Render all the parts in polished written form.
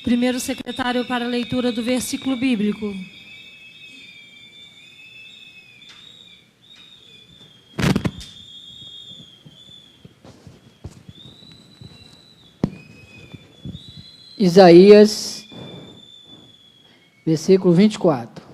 Primeiro secretário para a leitura do versículo bíblico. Isaías, versículo 24.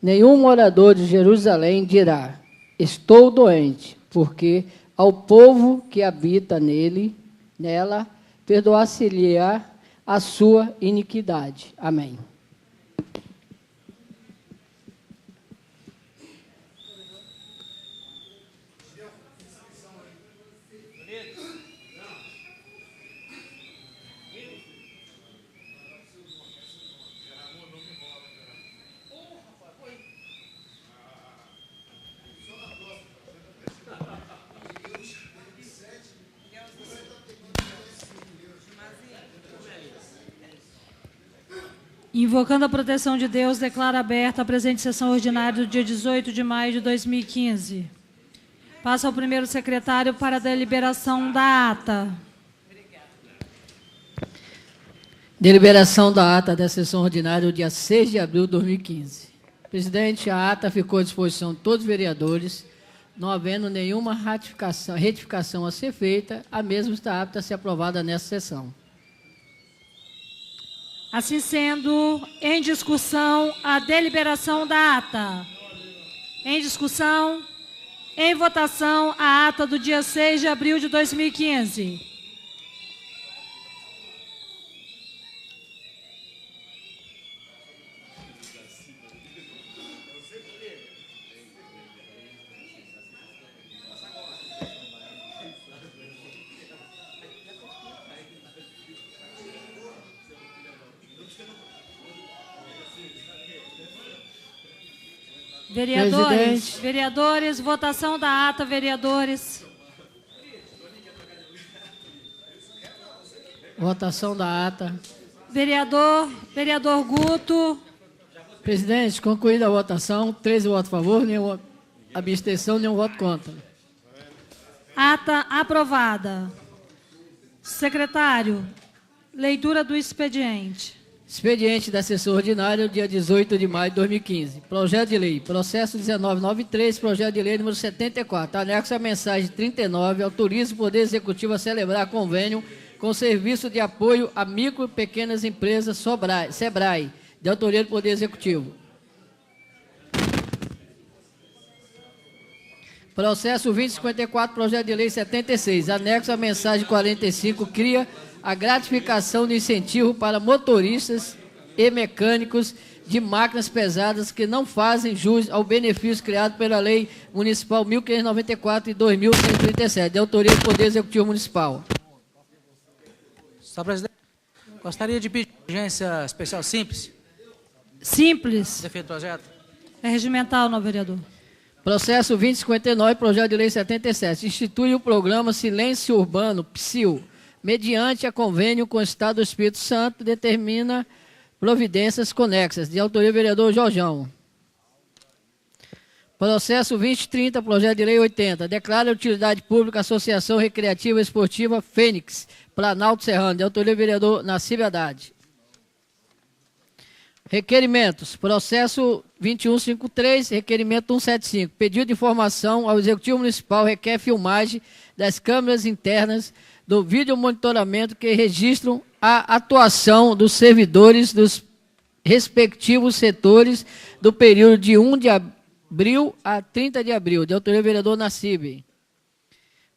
Nenhum morador de Jerusalém dirá: estou doente, porque ao povo que habita nela, perdoar-se-lhe-á a sua iniquidade. Amém. Invocando a proteção de Deus, declaro aberta a presente sessão ordinária do dia 18 de maio de 2015. Passo ao primeiro secretário para a deliberação da ata. Deliberação da ata da sessão ordinária do dia 6 de abril de 2015. Presidente, a ata ficou à disposição de todos os vereadores, não havendo nenhuma retificação a ser feita, a mesma está apta a ser aprovada nesta sessão. Assim sendo, em discussão, a deliberação da ata. Em discussão, em votação, a ata do dia 6 de abril de 2015. Vereadores, votação da ata, vereadores. Votação da ata. Vereador Guto. Presidente, concluída a votação, 13 votos a favor, nenhuma abstenção, nenhum voto contra. Ata aprovada. Secretário, leitura do expediente. Expediente da sessão ordinária, dia 18 de maio de 2015. Projeto de lei, processo 1993, projeto de lei número 74. Anexo à mensagem 39, autoriza o Poder Executivo a celebrar convênio com o Serviço de Apoio a Micro e Pequenas Empresas SEBRAE, de autoria do Poder Executivo. Processo 2054, projeto de lei 76. Anexo à mensagem 45, cria a gratificação de incentivo para motoristas e mecânicos de máquinas pesadas que não fazem jus ao benefício criado pela Lei Municipal 1594 e 2137, de autoria do Poder Executivo Municipal. Senhor presidente, gostaria de pedir urgência especial simples. Simples. Defeito do projeto. É regimental, não, vereador. Processo 2059, projeto de lei 77. Institui o programa Silêncio Urbano, PSIL, mediante a convênio com o Estado do Espírito Santo, determina providências conexas, de autoria do vereador Jorjão. Processo 2030, projeto de lei 80, declara utilidade pública a Associação Recreativa e Esportiva Fênix, Planalto Serrano, de autoria do vereador Nassib Haddad. Requerimentos. Processo 2153, requerimento 175. Pedido de informação ao Executivo Municipal requer filmagem das câmeras internas do vídeo monitoramento que registram a atuação dos servidores dos respectivos setores do período de 1 de abril a 30 de abril, de autoria do vereador Nassib.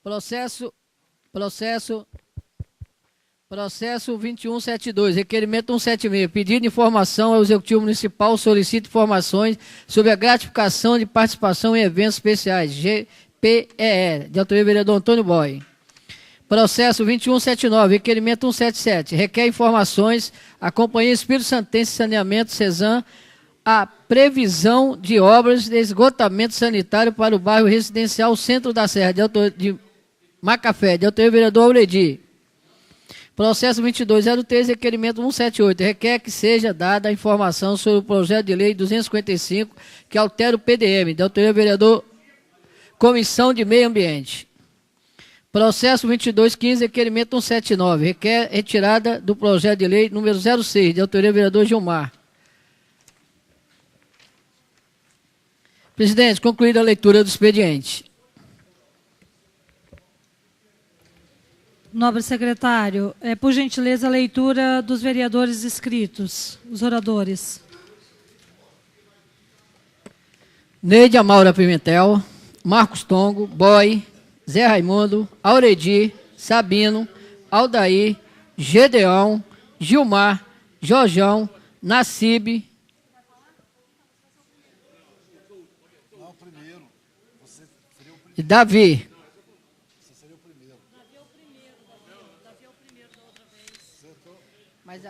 Processo 2172, requerimento 176, pedido de informação ao Executivo Municipal, solicita informações sobre a gratificação de participação em eventos especiais, GPEE, de autoria do vereador Antônio Boy. Processo 2179, requerimento 177, requer informações à Companhia Espírito Santense de Saneamento, CESAM, a previsão de obras de esgotamento sanitário para o bairro residencial Centro da Serra, de Macafé, de autoria do vereador Auredi. Processo 2203, requerimento 178, requer que seja dada a informação sobre o projeto de lei 255, que altera o PDM, de autoria do vereador Comissão de Meio Ambiente. Processo 2215, requerimento 179. Requer retirada do projeto de lei número 06, de autoria do vereador Gilmar. Presidente, concluída a leitura do expediente. Nobre secretário, por gentileza, a leitura dos vereadores inscritos, os oradores. Neide Amaura Pimentel, Marcos Tongo, Boy, Zé Raimundo, Auredi, Sabino, Aldair, Gedeão, Gilmar, Jorjão, Nacibe. E Davi. Mas,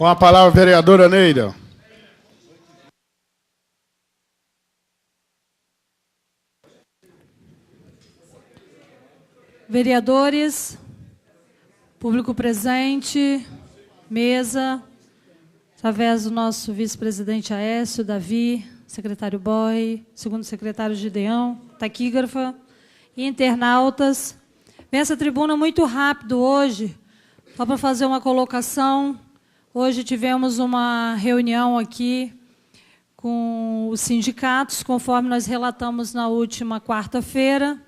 Com a palavra, a vereadora Neida. Vereadores, público presente, mesa, através do nosso vice-presidente Aécio, Davi, secretário Boy, segundo secretário Gideão, taquígrafa, e internautas. Vem essa tribuna muito rápido hoje, só para fazer uma colocação. Hoje tivemos uma reunião aqui com os sindicatos, conforme nós relatamos na última quarta-feira.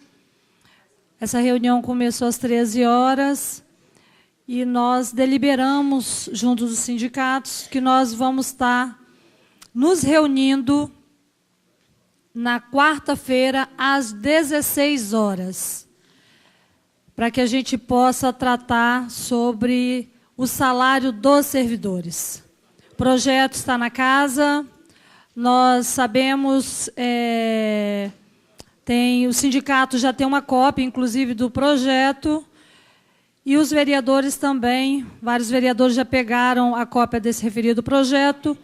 Essa reunião começou às 13 horas e nós deliberamos, junto dos sindicatos, que nós vamos estar nos reunindo na quarta-feira, às 16 horas, para que a gente possa tratar sobre o salário dos servidores. O projeto está na casa, nós sabemos, o sindicato já tem uma cópia, inclusive, do projeto, e os vereadores também, vários vereadores já pegaram a cópia desse referido projeto,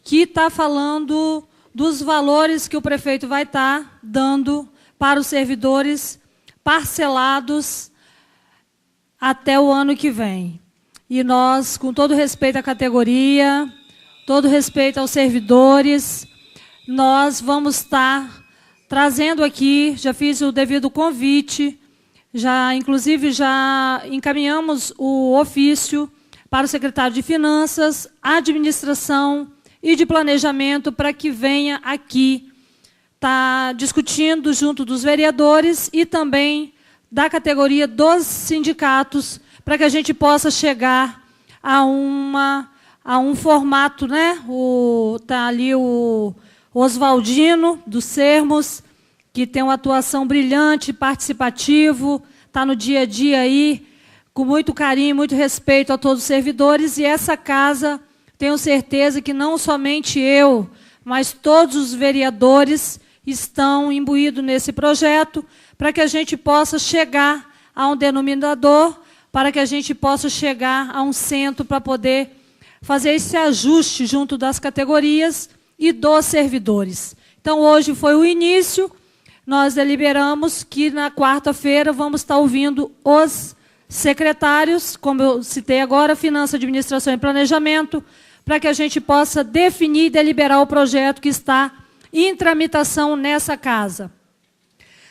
que está falando dos valores que o prefeito vai estar dando para os servidores parcelados até o ano que vem. E nós, com todo respeito à categoria, todo respeito aos servidores, nós vamos estar trazendo aqui, já fiz o devido convite, inclusive já encaminhamos o ofício para o secretário de Finanças, Administração e de Planejamento, para que venha aqui estar discutindo junto dos vereadores e também da categoria dos sindicatos, para que a gente possa chegar a um formato, né? Está ali o Oswaldino, dos Sermos, que tem uma atuação brilhante, participativo, está no dia a dia aí, com muito carinho, muito respeito a todos os servidores, e essa casa, tenho certeza que não somente eu, mas todos os vereadores estão imbuídos nesse projeto, para que a gente possa chegar a um denominador, para que a gente possa chegar a um centro para poder fazer esse ajuste junto das categorias e dos servidores. Então, hoje foi o início, nós deliberamos que na quarta-feira vamos estar ouvindo os secretários, como eu citei agora, Finanças, Administração e Planejamento, para que a gente possa definir e deliberar o projeto que está em tramitação nessa casa.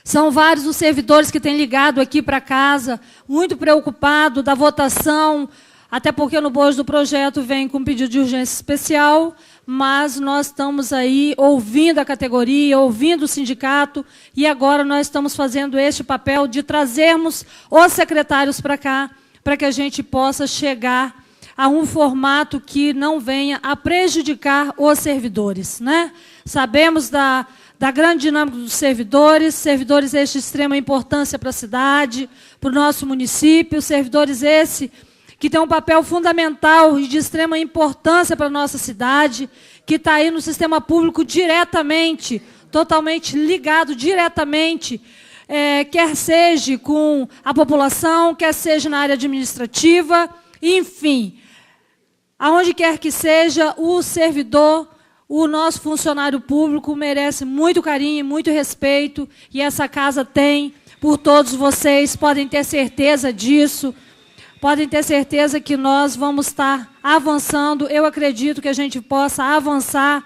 São vários os servidores que têm ligado aqui para casa, muito preocupados da votação, até porque no bojo do projeto vem com pedido de urgência especial, mas nós estamos aí ouvindo a categoria, ouvindo o sindicato, e agora nós estamos fazendo este papel de trazermos os secretários para cá, para que a gente possa chegar a um formato que não venha a prejudicar os servidores, né? Sabemos da grande dinâmica dos servidores estes de extrema importância para a cidade, para o nosso município, servidores esse que tem um papel fundamental e de extrema importância para a nossa cidade, que está aí no sistema público diretamente, totalmente ligado diretamente, quer seja com a população, quer seja na área administrativa, enfim, aonde quer que seja, o servidor, o nosso funcionário público merece muito carinho, muito respeito, e essa casa tem por todos vocês, podem ter certeza disso. Podem ter certeza que nós vamos estar avançando. Eu acredito que a gente possa avançar.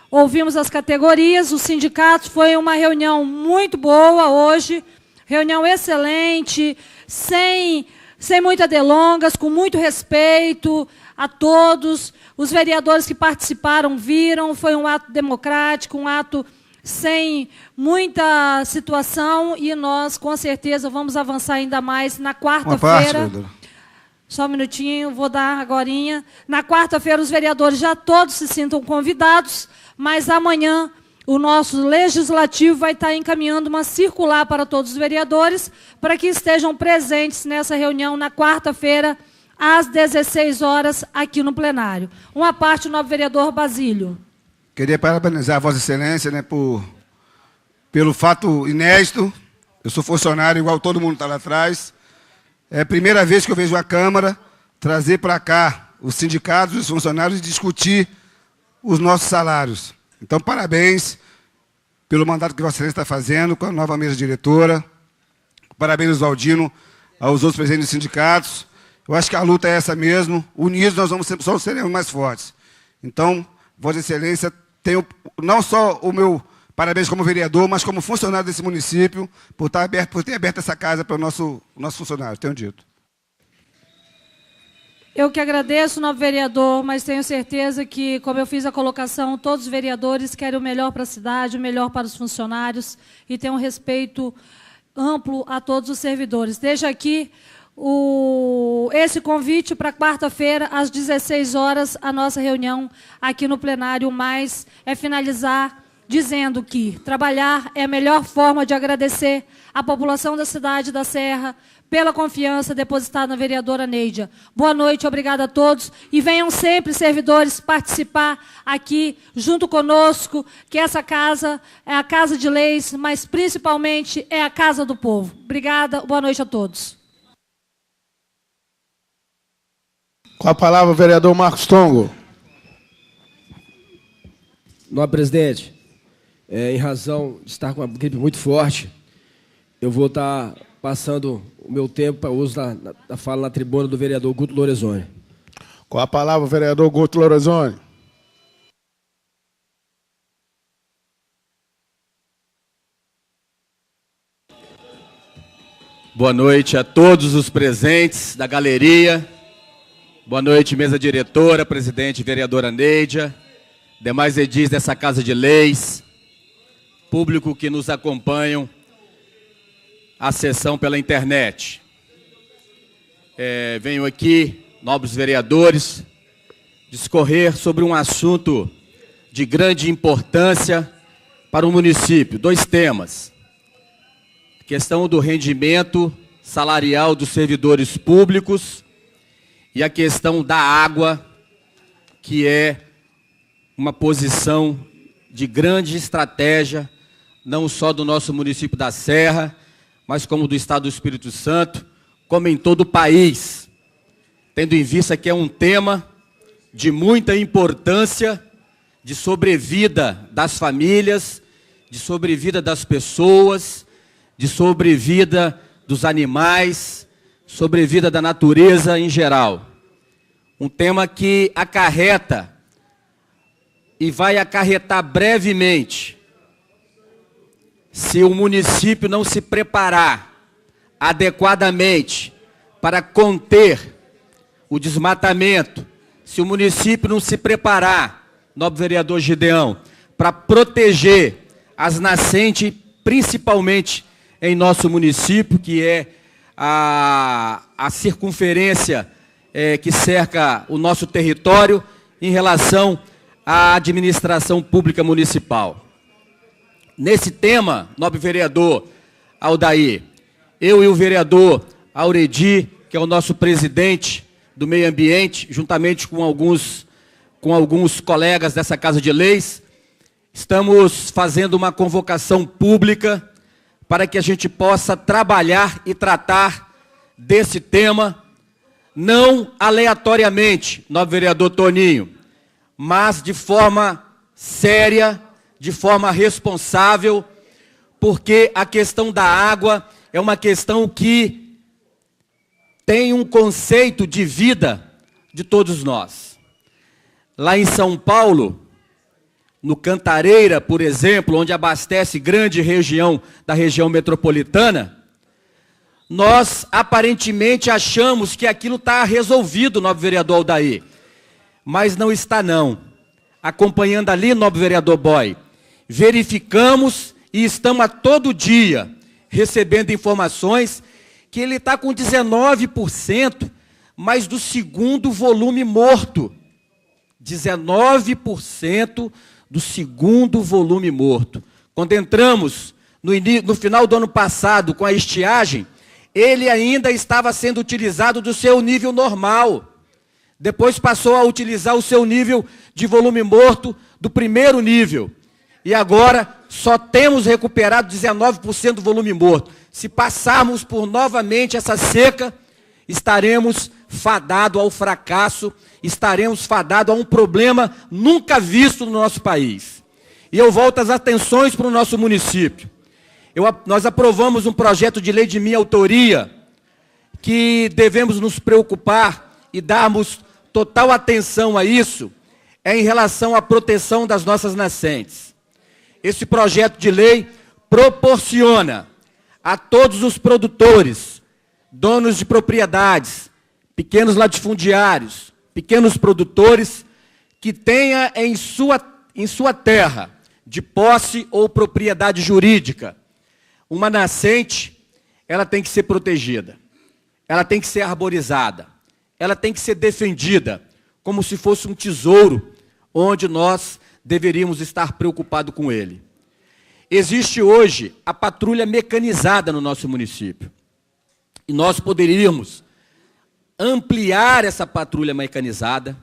Ouvimos as categorias, os sindicatos. Foi uma reunião muito boa hoje. Reunião excelente, sem muitas delongas, com muito respeito a todos. Os vereadores que participaram viram. Foi um ato democrático, um ato sem muita situação, e nós, com certeza, vamos avançar ainda mais na quarta-feira. Só um minutinho, vou dar agorinha. Na quarta-feira, os vereadores já todos se sintam convidados, mas amanhã o nosso legislativo vai estar encaminhando uma circular para todos os vereadores, para que estejam presentes nessa reunião na quarta-feira, às 16 horas, aqui no plenário. Uma parte, o novo vereador Basílio. Queria parabenizar a Vossa Excelência, né, pelo fato inédito. Eu sou funcionário igual todo mundo está lá atrás. É a primeira vez que eu vejo a Câmara trazer para cá os sindicatos e os funcionários e discutir os nossos salários. Então, parabéns pelo mandato que Vossa Excelência está fazendo com a nova mesa diretora. Parabéns ao Aldino, aos outros presidentes dos sindicatos. Eu acho que a luta é essa mesmo. Unidos nós só seremos mais fortes. Então, Vossa Excelência, tenho não só o meu parabéns como vereador, mas como funcionário desse município, por ter aberto essa casa para o nosso funcionário, tenho dito. Eu que agradeço, novo vereador, mas tenho certeza que, como eu fiz a colocação, todos os vereadores querem o melhor para a cidade, o melhor para os funcionários, e tenho um respeito amplo a todos os servidores. Deixo aqui esse convite para quarta-feira, às 16 horas, a nossa reunião aqui no plenário, mas é finalizar dizendo que trabalhar é a melhor forma de agradecer a população da cidade da Serra pela confiança depositada na vereadora Neidia. Boa noite, obrigada a todos, e venham sempre, servidores, participar aqui junto conosco, que essa casa é a casa de leis, mas principalmente é a casa do povo. Obrigada, boa noite a todos. Com a palavra, o vereador Marcos Tongo. Nobre presidente, em razão de estar com uma gripe muito forte, eu vou estar passando o meu tempo para uso da fala na tribuna do vereador Guto Lorenzoni. Com a palavra, o vereador Guto Lorenzoni. Boa noite a todos os presentes da galeria. Boa noite, mesa diretora, presidente vereadora Neidia, demais edis dessa Casa de Leis, público que nos acompanham a sessão pela internet. Venho aqui, nobres vereadores, discorrer sobre um assunto de grande importância para o município. Dois temas. Questão do rendimento salarial dos servidores públicos e a questão da água, que é uma posição de grande estratégia, não só do nosso município da Serra, mas como do Estado do Espírito Santo, como em todo o país, tendo em vista que é um tema de muita importância, de sobrevida das famílias, de sobrevida das pessoas, de sobrevida dos animais, sobrevida da natureza em geral. Um tema que acarreta e vai acarretar brevemente, se o município não se preparar adequadamente para conter o desmatamento, se o município não se preparar nobre vereador Gideão, para proteger as nascentes, principalmente em nosso município, que é a circunferência que cerca o nosso território em relação à administração pública municipal. Nesse tema, nobre vereador Aldair, eu e o vereador Auredi, que é o nosso presidente do meio ambiente, juntamente com alguns colegas dessa Casa de Leis, estamos fazendo uma convocação pública para que a gente possa trabalhar e tratar desse tema, não aleatoriamente, nobre vereador Toninho, mas de forma séria, de forma responsável, porque a questão da água é uma questão que tem um conceito de vida de todos nós. Lá em São Paulo, no Cantareira, por exemplo, onde abastece grande região da região metropolitana, nós aparentemente achamos que aquilo está resolvido, nobre vereador Aldair, mas não está não. Acompanhando ali, nobre vereador Boy, verificamos e estamos a todo dia recebendo informações que ele está com 19%, mas do segundo volume morto. 19% do segundo volume morto. Quando entramos no final do ano passado com a estiagem, ele ainda estava sendo utilizado do seu nível normal. Depois passou a utilizar o seu nível de volume morto do primeiro nível. E agora só temos recuperado 19% do volume morto. Se passarmos por novamente essa seca, estaremos fadados ao fracasso, estaremos fadados a um problema nunca visto no nosso país. E eu volto as atenções para o nosso município. Nós aprovamos um projeto de lei de minha autoria, que devemos nos preocupar e darmos total atenção a isso, em relação à proteção das nossas nascentes. Esse projeto de lei proporciona a todos os produtores, donos de propriedades, pequenos latifundiários, pequenos produtores, que tenha em sua terra, de posse ou propriedade jurídica, uma nascente, ela tem que ser protegida, ela tem que ser arborizada, ela tem que ser defendida, como se fosse um tesouro, onde nós deveríamos estar preocupados com ele. Existe hoje a patrulha mecanizada no nosso município. E nós poderíamos ampliar essa patrulha mecanizada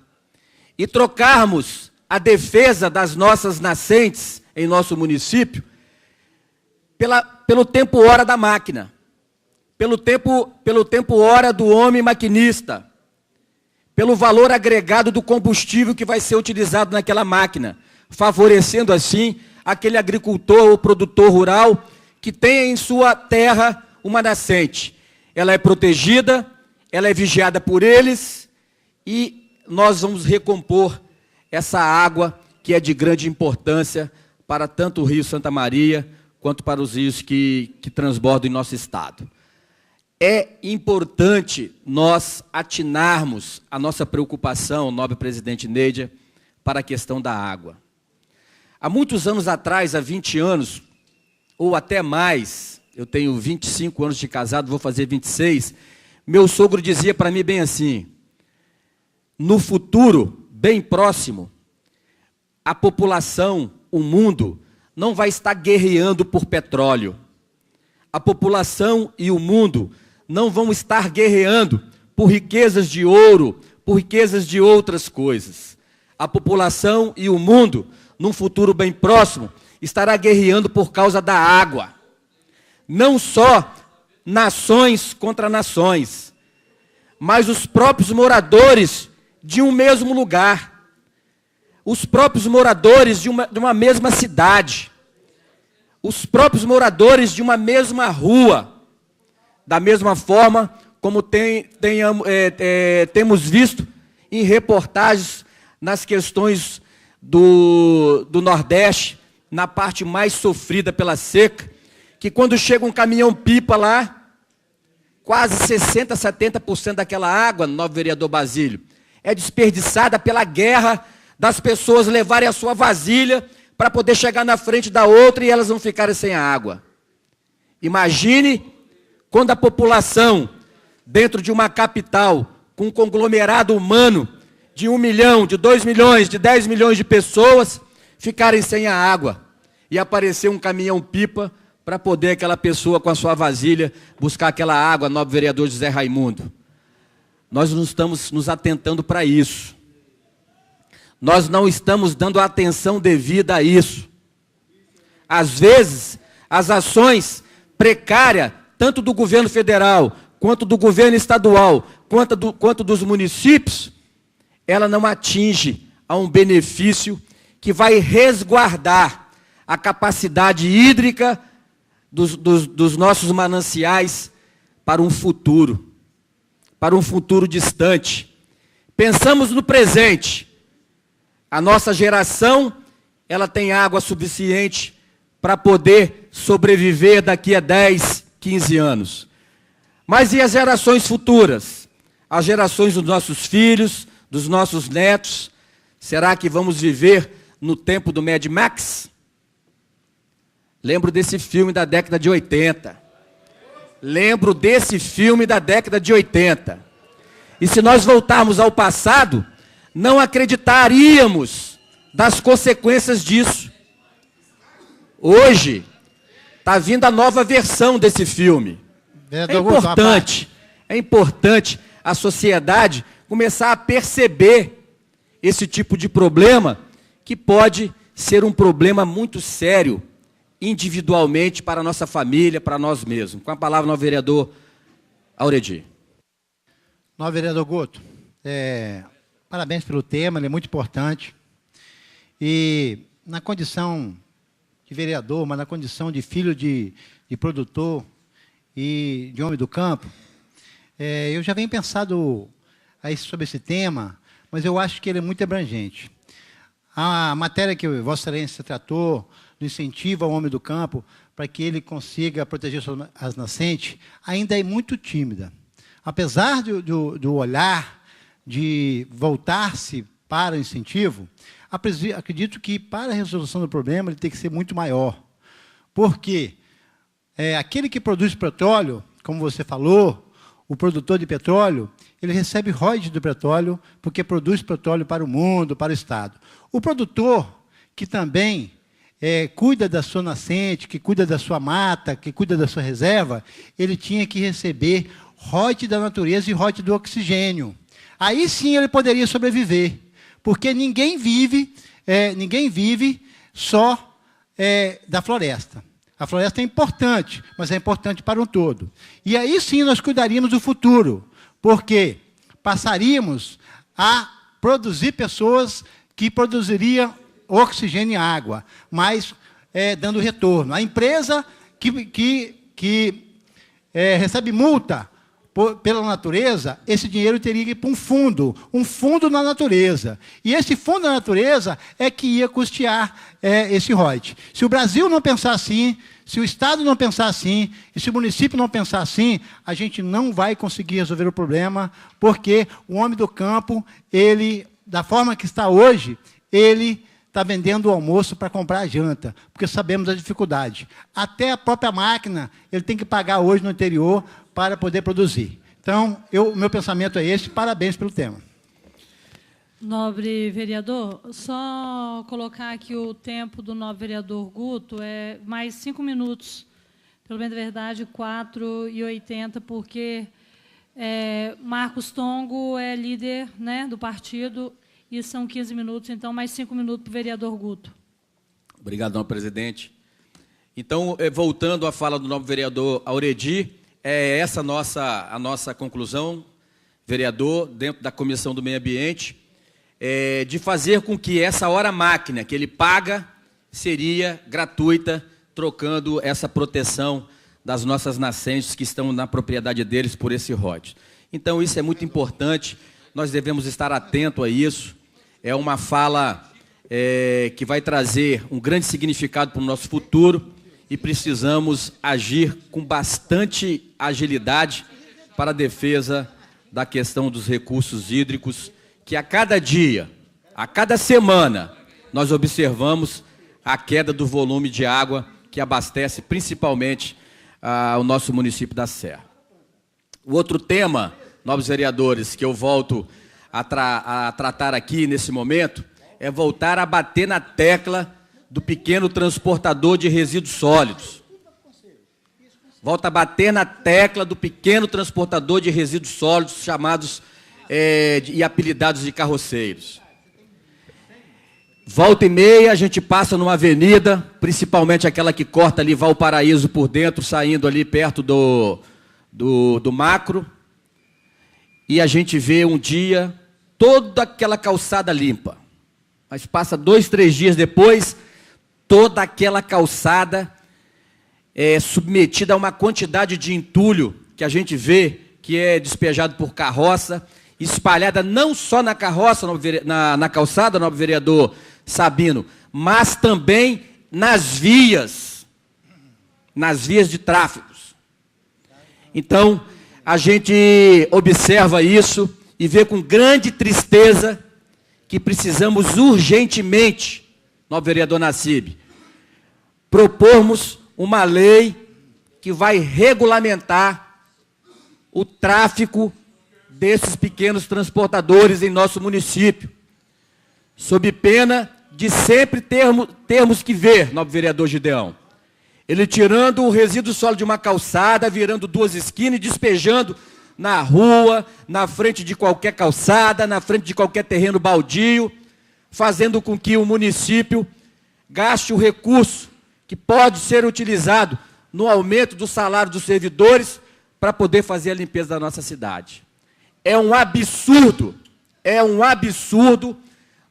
e trocarmos a defesa das nossas nascentes em nosso município pelo tempo-hora da máquina, pelo tempo-hora do homem maquinista, pelo valor agregado do combustível que vai ser utilizado naquela máquina, favorecendo assim aquele agricultor ou produtor rural que tem em sua terra uma nascente. Ela é protegida, ela é vigiada por eles e nós vamos recompor essa água que é de grande importância para tanto o Rio Santa Maria quanto para os rios que transbordam em nosso estado. É importante nós atinarmos a nossa preocupação, nobre presidente Neidia, para a questão da água. Há muitos anos atrás, há 20 anos, ou até mais, eu tenho 25 anos de casado, vou fazer 26, meu sogro dizia para mim bem assim, no futuro, bem próximo, a população, o mundo, não vai estar guerreando por petróleo. A população e o mundo não vão estar guerreando por riquezas de ouro, por riquezas de outras coisas. A população e o mundo, num futuro bem próximo, estará guerreando por causa da água. Não só nações contra nações, mas os próprios moradores de um mesmo lugar. Os próprios moradores de uma mesma cidade. Os próprios moradores de uma mesma rua. Da mesma forma como temos visto em reportagens nas questões do Nordeste, na parte mais sofrida pela seca, que quando chega um caminhão-pipa lá, quase 60%, 70% daquela água, nobre vereador Basílio, é desperdiçada pela guerra das pessoas levarem a sua vasilha para poder chegar na frente da outra e elas não ficarem sem a água. Imagine quando a população, dentro de uma capital, com um conglomerado humano de 1 milhão, de 2 milhões, de 10 milhões de pessoas, ficarem sem a água e aparecer um caminhão-pipa para poder aquela pessoa com a sua vasilha buscar aquela água, nobre vereador José Raimundo. Nós não estamos nos atentando para isso. Nós não estamos dando atenção devida a isso. Às vezes, as ações precárias, tanto do governo federal, quanto do governo estadual, quanto dos municípios, ela não atinge a um benefício que vai resguardar a capacidade hídrica dos nossos mananciais para um futuro distante. Pensamos no presente. A nossa geração, ela tem água suficiente para poder sobreviver daqui a 10, 15 anos. Mas e as gerações futuras? As gerações dos nossos filhos, dos nossos netos? Será que vamos viver no tempo do Mad Max? Lembro desse filme da década de 80. Lembro desse filme da década de 80. E se nós voltarmos ao passado, não acreditaríamos das consequências disso. Hoje, está vindo a nova versão desse filme. É importante a sociedade começar a perceber esse tipo de problema, que pode ser um problema muito sério, individualmente, para a nossa família, para nós mesmos. Com a palavra, novo vereador Auredi. Novo vereador Guto, parabéns pelo tema, ele é muito importante. E na condição de vereador, mas na condição de filho de produtor e de homem do campo, eu já venho pensado sobre esse tema, mas eu acho que ele é muito abrangente. A matéria que Vossa Excelência tratou, do incentivo ao homem do campo, para que ele consiga proteger as nascentes, ainda é muito tímida. Apesar do olhar de voltar-se para o incentivo, acredito que para a resolução do problema ele tem que ser muito maior. Porque aquele que produz petróleo, como você falou, o produtor de petróleo, ele recebe royalties do petróleo porque produz petróleo para o mundo, para o Estado. O produtor que também cuida da sua nascente, que cuida da sua mata, que cuida da sua reserva, ele tinha que receber royalties da natureza e royalties do oxigênio. Aí sim ele poderia sobreviver, porque ninguém vive só da floresta. A floresta é importante, mas é importante para um todo. E aí sim nós cuidaríamos do futuro, porque passaríamos a produzir pessoas que produziriam oxigênio e água, mas dando retorno. A empresa que recebe multa pela natureza, esse dinheiro teria que ir para um fundo na natureza. E esse fundo na natureza é que ia custear esse royalties. Se o Brasil não pensar assim, se o Estado não pensar assim, e se o município não pensar assim, a gente não vai conseguir resolver o problema, porque o homem do campo, ele, da forma que está hoje, ele está vendendo o almoço para comprar a janta, porque sabemos da dificuldade. Até a própria máquina, ele tem que pagar hoje no interior para poder produzir. Então, meu pensamento é esse. Parabéns pelo tema. Nobre vereador, só colocar aqui o tempo do nobre vereador Guto, mais 5 minutos, pelo bem da verdade, 4h80, porque Marcos Tongo é líder, né, do partido, e são 15 minutos, então mais 5 minutos para o vereador Guto. Obrigado, nobre presidente. Então, voltando à fala do nobre vereador Auredi, essa a nossa conclusão, vereador, dentro da Comissão do Meio Ambiente, de fazer com que essa hora-máquina que ele paga seria gratuita, trocando essa proteção das nossas nascentes que estão na propriedade deles por esse royalties. Então, isso é muito importante, nós devemos estar atentos a isso. É uma fala que vai trazer um grande significado para o nosso futuro e precisamos agir com bastante agilidade para a defesa da questão dos recursos hídricos, que a cada dia A cada semana, nós observamos a queda do volume de água que abastece principalmente o nosso município da Serra. O outro tema, nobres vereadores, que eu volto a tratar aqui nesse momento, é voltar a bater na tecla do pequeno transportador de resíduos sólidos. Volta a bater na tecla do pequeno transportador de resíduos sólidos, chamados e apelidados de carroceiros. Volta e meia, a gente passa numa avenida, principalmente aquela que corta ali Valparaíso por dentro, saindo ali perto do Macro, e a gente vê um dia toda aquela calçada limpa. Mas passa 2, 3 dias depois, toda aquela calçada é submetida a uma quantidade de entulho que a gente vê que é despejado por carroça, espalhada não só na carroça, na calçada, nobre vereador Sabino, mas também nas vias de tráfego. Então, a gente observa isso e vê com grande tristeza que precisamos urgentemente, nobre vereador Nassib, propormos uma lei que vai regulamentar o tráfico desses pequenos transportadores em nosso município, sob pena de sempre termos que ver, nobre vereador Gideão, ele tirando o resíduo sólido de uma calçada, virando 2 esquinas e despejando na rua, na frente de qualquer calçada, na frente de qualquer terreno baldio, fazendo com que o município gaste o recurso que pode ser utilizado no aumento do salário dos servidores para poder fazer a limpeza da nossa cidade. É um absurdo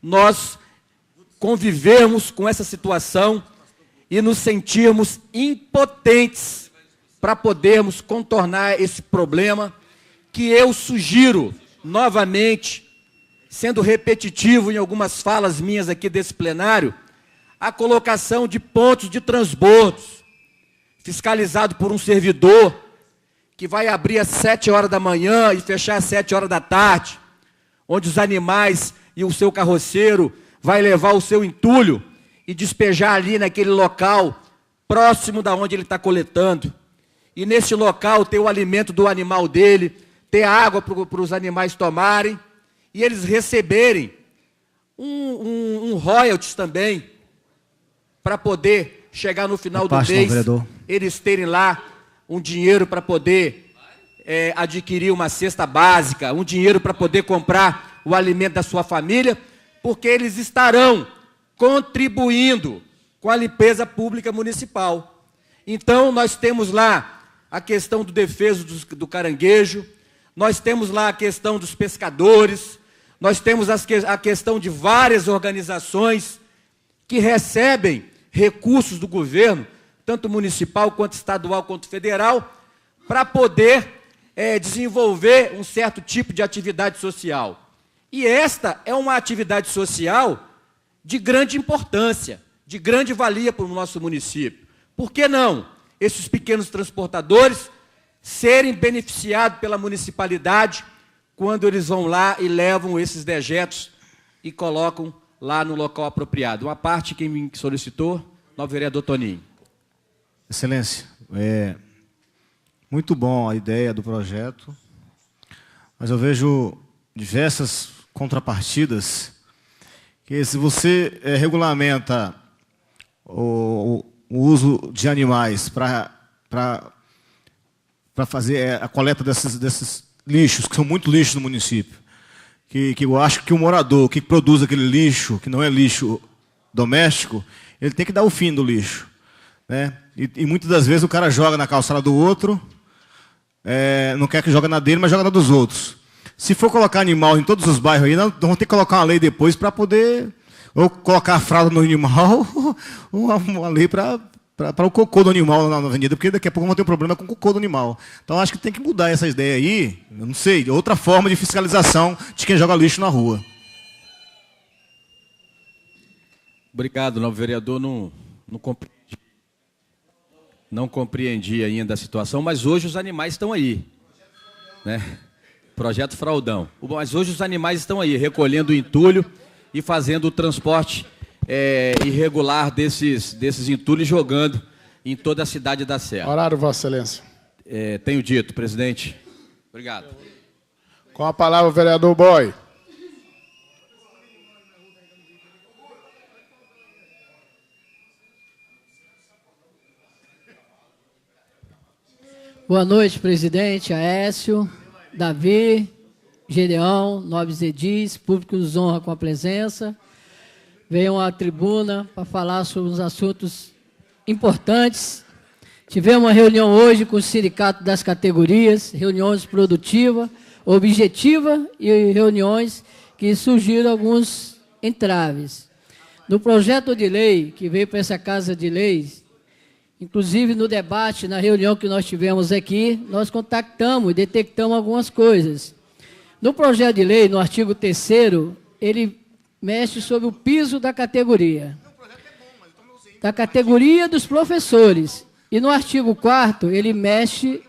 nós convivermos com essa situação e nos sentirmos impotentes para podermos contornar esse problema, que eu sugiro, novamente, sendo repetitivo em algumas falas minhas aqui desse plenário, a colocação de pontos de transbordos, fiscalizado por um servidor, que vai abrir às 7 horas da manhã e fechar às 7 horas da tarde, onde os animais e o seu carroceiro vai levar o seu entulho e despejar ali naquele local, próximo da onde ele está coletando. E nesse local ter o alimento do animal dele, ter água para os animais tomarem, e eles receberem um royalties também, para poder chegar no final do mês, eles terem lá um dinheiro para poder adquirir uma cesta básica, um dinheiro para poder comprar o alimento da sua família, porque eles estarão contribuindo com a limpeza pública municipal. Então, nós temos lá a questão do defeso do caranguejo, nós temos lá a questão dos pescadores, nós temos a questão de várias organizações que recebem recursos do governo, tanto municipal, quanto estadual, quanto federal, para poder desenvolver um certo tipo de atividade social. E esta é uma atividade social de grande importância, de grande valia para o nosso município. Por que não esses pequenos transportadores serem beneficiados pela municipalidade quando eles vão lá e levam esses dejetos e colocam lá no local apropriado? Uma parte, quem me solicitou, nobre vereador Toninho. Excelência, muito bom a ideia do projeto, mas eu vejo diversas contrapartidas que, se você regulamenta o uso de animais para fazer a coleta desses lixos, que são muito lixos no município, que eu acho que o morador que produz aquele lixo, que não é lixo doméstico, ele tem que dar o fim do lixo, né? E muitas das vezes o cara joga na calçada do outro, não quer que jogue na dele, mas joga na dos outros. Se for colocar animal em todos os bairros aí, nós vamos ter que colocar uma lei depois para poder, ou colocar a fralda no animal, ou uma lei para o cocô do animal na avenida, porque daqui a pouco vamos ter um problema com o cocô do animal. Então acho que tem que mudar essa ideia aí, eu não sei, outra forma de fiscalização de quem joga lixo na rua. Obrigado, nobre vereador. Não compreendi ainda a situação, mas hoje os animais estão aí, né? Projeto Fraldão. Mas hoje os animais estão aí, recolhendo o entulho e fazendo o transporte irregular desses entulhos, jogando em toda a cidade da Serra. Horário, Vossa Excelência. Tenho dito, presidente. Obrigado. Com a palavra, o vereador Boy. Boa noite, presidente, Aécio, Davi, Gedeão, nobres edis, público nos honra com a presença. Venham à tribuna para falar sobre os assuntos importantes. Tivemos uma reunião hoje com o Sindicato das Categorias, reuniões produtivas, objetivas e reuniões que surgiram alguns entraves. No projeto de lei que veio para essa Casa de Leis, inclusive no debate, na reunião que nós tivemos aqui, nós contactamos e detectamos algumas coisas. No projeto de lei, no artigo 3º, ele mexe sobre o piso da categoria. Da categoria dos professores. E no artigo 4º, ele mexe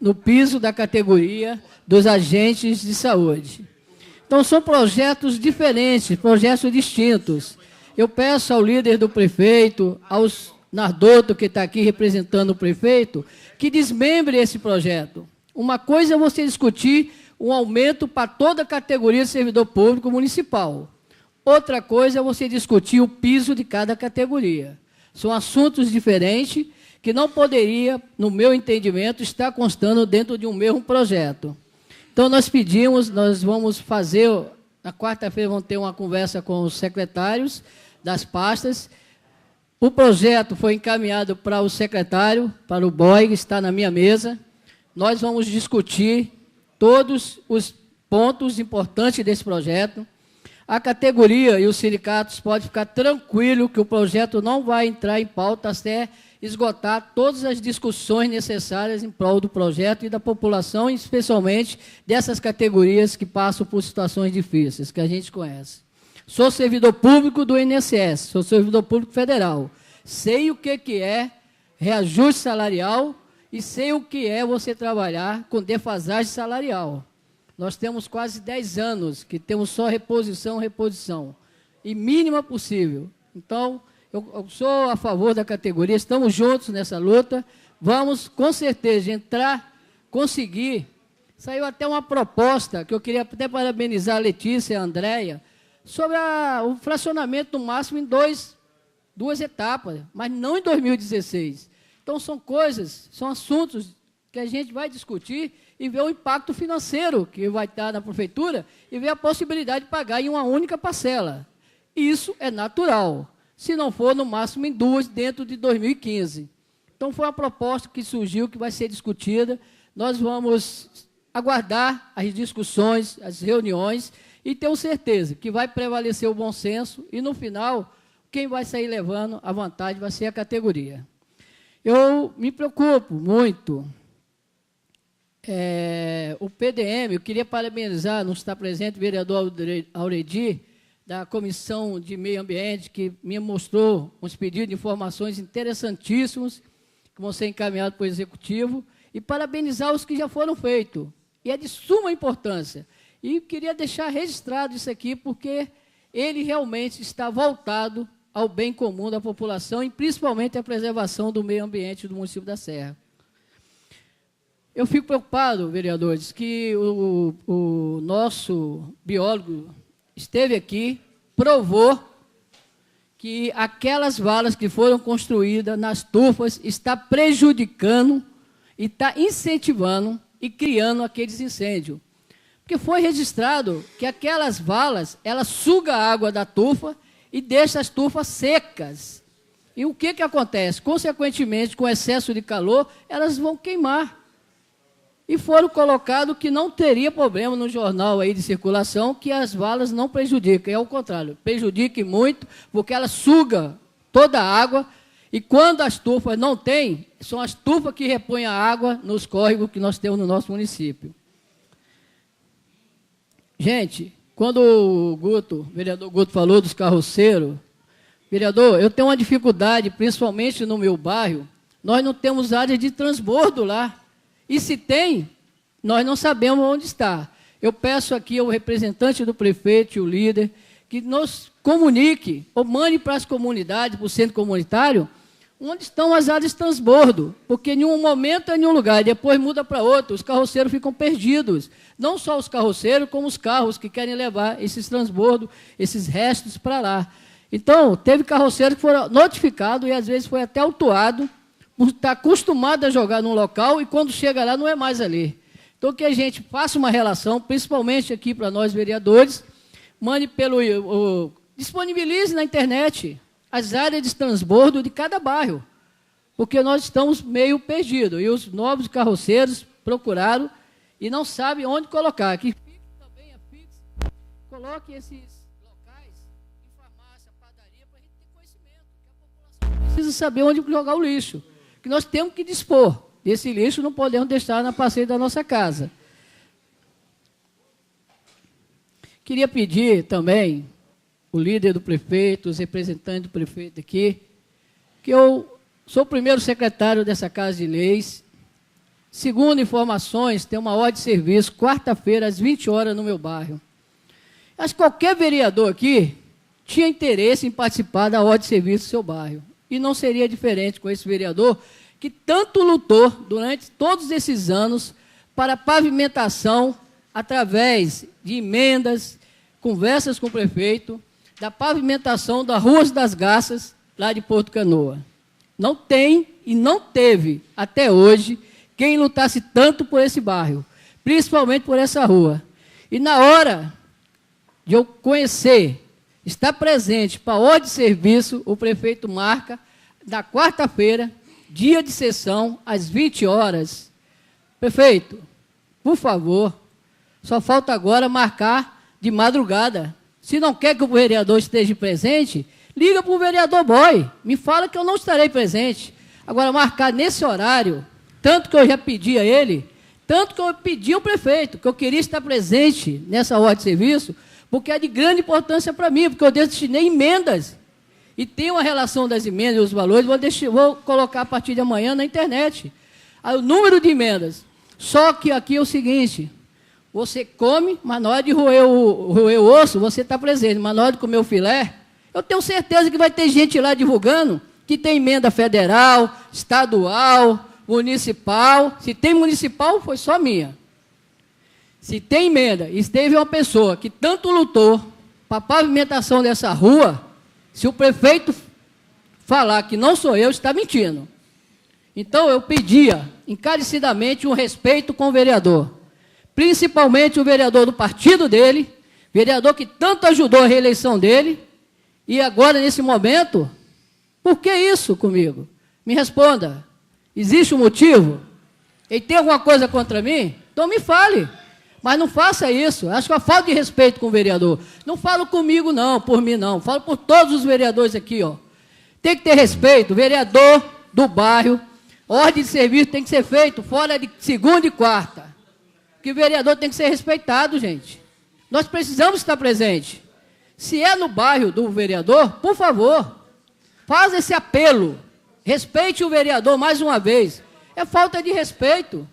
no piso da categoria dos agentes de saúde. Então, são projetos diferentes, projetos distintos. Eu peço ao líder do prefeito, aos Nardoto, que está aqui representando o prefeito, que desmembre esse projeto. Uma coisa é você discutir um aumento para toda a categoria de servidor público municipal. Outra coisa é você discutir o piso de cada categoria. São assuntos diferentes que não poderia, no meu entendimento, estar constando dentro de um mesmo projeto. Então, nós pedimos, nós vamos fazer, na quarta-feira vamos ter uma conversa com os secretários das pastas. O projeto foi encaminhado para o secretário, para o BOI, que está na minha mesa. Nós vamos discutir todos os pontos importantes desse projeto. A categoria e os sindicatos podem ficar tranquilos que o projeto não vai entrar em pauta até esgotar todas as discussões necessárias em prol do projeto e da população, especialmente dessas categorias que passam por situações difíceis, que a gente conhece. Sou servidor público do INSS, sou servidor público federal. Sei o que é reajuste salarial e sei o que é você trabalhar com defasagem salarial. Nós temos quase 10 anos que temos só reposição, e mínima possível. Então, eu sou a favor da categoria, estamos juntos nessa luta, vamos, com certeza, conseguir. Saiu até uma proposta, que eu queria até parabenizar a Letícia e a Andréia, sobre o fracionamento no máximo em duas etapas, mas não em 2016. Então, são coisas, são assuntos que a gente vai discutir e ver o impacto financeiro que vai estar na prefeitura e ver a possibilidade de pagar em uma única parcela. Isso é natural, se não for, no máximo, em 2 dentro de 2015. Então, foi uma proposta que surgiu, que vai ser discutida. Nós vamos aguardar as discussões, as reuniões, e tenho certeza que vai prevalecer o bom senso e, no final, quem vai sair levando a vantagem vai ser a categoria. Eu me preocupo muito. O PDM, eu queria parabenizar, não está presente, o vereador Auredi, da Comissão de Meio Ambiente, que me mostrou uns pedidos de informações interessantíssimos, que vão ser encaminhados para o Executivo, e parabenizar os que já foram feitos. E é de suma importância. E queria deixar registrado isso aqui, porque ele realmente está voltado ao bem comum da população, e principalmente à preservação do meio ambiente do município da Serra. Eu fico preocupado, vereadores, que o nosso biólogo esteve aqui, provou que aquelas valas que foram construídas nas tufas está prejudicando e está incentivando e criando aqueles incêndios. Porque foi registrado que aquelas valas, elas sugam a água da tufa e deixam as tufas secas. E o que acontece? Consequentemente, com excesso de calor, elas vão queimar. E foram colocados que não teria problema no jornal aí de circulação, que as valas não prejudicam. É o contrário, prejudica muito, porque ela suga toda a água, e quando as tufas não têm, são as tufas que repõem a água nos córregos que nós temos no nosso município. Gente, quando o vereador Guto falou dos carroceiros, vereador, eu tenho uma dificuldade, principalmente no meu bairro, nós não temos área de transbordo lá. E se tem, nós não sabemos onde está. Eu peço aqui ao representante do prefeito e o líder que nos comunique ou mande para as comunidades, para o centro comunitário, onde estão as áreas de transbordo, porque em um momento é em um lugar e depois muda para outro, os carroceiros ficam perdidos. Não só os carroceiros, como os carros que querem levar esses transbordos, esses restos para lá. Então, teve carroceiros que foram notificados e às vezes foi até autuado por estar acostumado a jogar num local e quando chega lá não é mais ali. Então, que a gente faça uma relação, principalmente aqui para nós vereadores, mande disponibilize na internet as áreas de transbordo de cada bairro, porque nós estamos meio perdidos. E os novos carroceiros procuraram e não sabem onde colocar. Que também a Fix coloque esses locais em farmácia, padaria, para a gente ter conhecimento, que a população precisa saber onde jogar o lixo, que nós temos que dispor desse lixo, não podemos deixar na passeio da nossa casa. Queria pedir também o líder do prefeito, os representantes do prefeito aqui, que eu sou o primeiro secretário dessa Casa de Leis. Segundo informações, tem uma ordem de serviço, quarta-feira, às 20 horas, no meu bairro. Acho que qualquer vereador aqui tinha interesse em participar da ordem de serviço do seu bairro. E não seria diferente com esse vereador que tanto lutou durante todos esses anos para a pavimentação, através de emendas, conversas com o prefeito, da pavimentação das Ruas das Garças, lá de Porto Canoa. Não tem e não teve, até hoje, quem lutasse tanto por esse bairro, principalmente por essa rua. E na hora de eu conhecer, estar presente para a ordem de serviço, o prefeito marca, na quarta-feira, dia de sessão, às 20 horas. Prefeito, por favor, só falta agora marcar de madrugada. Se não quer que o vereador esteja presente, liga para o vereador Boy, me fala que eu não estarei presente. Agora, marcar nesse horário, tanto que eu já pedi a ele, tanto que eu pedi ao prefeito, que eu queria estar presente nessa ordem de serviço, porque é de grande importância para mim, porque eu destinei emendas, e tem uma relação das emendas e os valores, vou colocar a partir de amanhã na internet. Aí, o número de emendas. Só que aqui é o seguinte, você come, mas na hora de roer o osso, você está presente. Mas na hora de comer o filé, eu tenho certeza que vai ter gente lá divulgando que tem emenda federal, estadual, municipal. Se tem municipal, foi só minha. Se tem emenda, e teve uma pessoa que tanto lutou para a pavimentação dessa rua, se o prefeito falar que não sou eu, está mentindo. Então, eu pedia encarecidamente um respeito com o vereador. Principalmente o vereador do partido dele, vereador que tanto ajudou a reeleição dele, e agora, nesse momento, por que isso comigo? Me responda. Existe um motivo? Ele tem alguma coisa contra mim? Então me fale. Mas não faça isso. Acho que é uma falta de respeito com o vereador. Não falo comigo, não, por mim, não. Falo por todos os vereadores aqui, ó. Tem que ter respeito. Vereador do bairro, ordem de serviço tem que ser feito fora de segunda e quarta. Que o vereador tem que ser respeitado, gente. Nós precisamos estar presente. Se é no bairro do vereador, por favor, faz esse apelo. Respeite o vereador mais uma vez. É falta de respeito.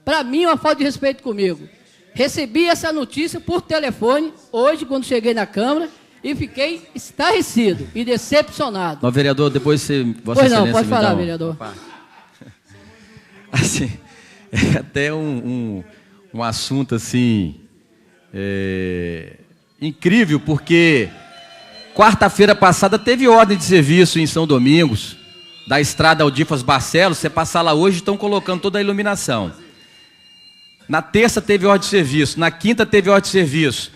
Para mim, é uma falta de respeito comigo. Recebi essa notícia por telefone, hoje, quando cheguei na Câmara, e fiquei estarrecido e decepcionado. Não, vereador, depois você... Vossa Pois não, Excelência pode me falar, dá vereador. Assim, é até um assunto, assim, incrível, porque quarta-feira passada teve ordem de serviço em São Domingos, da estrada Aldifas Barcelos. Você passar lá hoje, estão colocando toda a iluminação. Na terça teve ordem de serviço, na quinta teve ordem de serviço,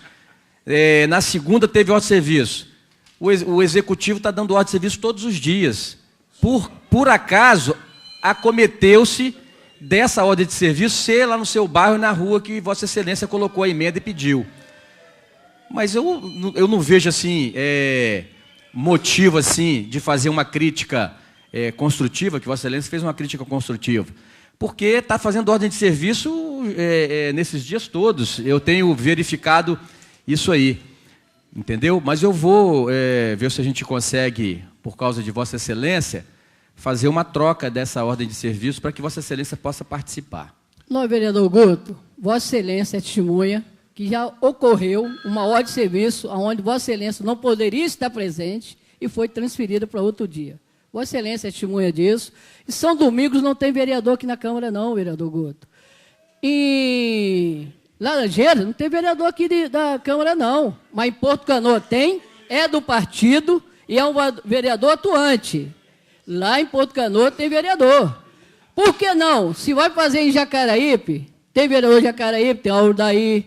na segunda teve ordem de serviço. O executivo está dando ordem de serviço todos os dias. Por acaso, acometeu-se dessa ordem de serviço ser lá no seu bairro, na rua que Vossa Excelência colocou a emenda e pediu. Mas eu não vejo assim, motivo assim, de fazer uma crítica construtiva, que Vossa Excelência fez uma crítica construtiva. Porque está fazendo ordem de serviço nesses dias todos. Eu tenho verificado isso aí, entendeu? Mas eu vou ver se a gente consegue, por causa de Vossa Excelência, fazer uma troca dessa ordem de serviço para que Vossa Excelência possa participar. Não, vereador Guto, Vossa Excelência é testemunha que já ocorreu uma ordem de serviço onde Vossa Excelência não poderia estar presente e foi transferida para outro dia. Vossa Excelência é testemunha disso. E São Domingos não tem vereador aqui na Câmara, não, vereador Guto. Em Laranjeira não tem vereador aqui da Câmara, não. Mas em Porto Canoa tem, é do partido e é um vereador atuante. Lá em Porto Canoa tem vereador. Por que não? Se vai fazer em Jacaraípe, tem vereador de Jacaraípe, tem o Aldair,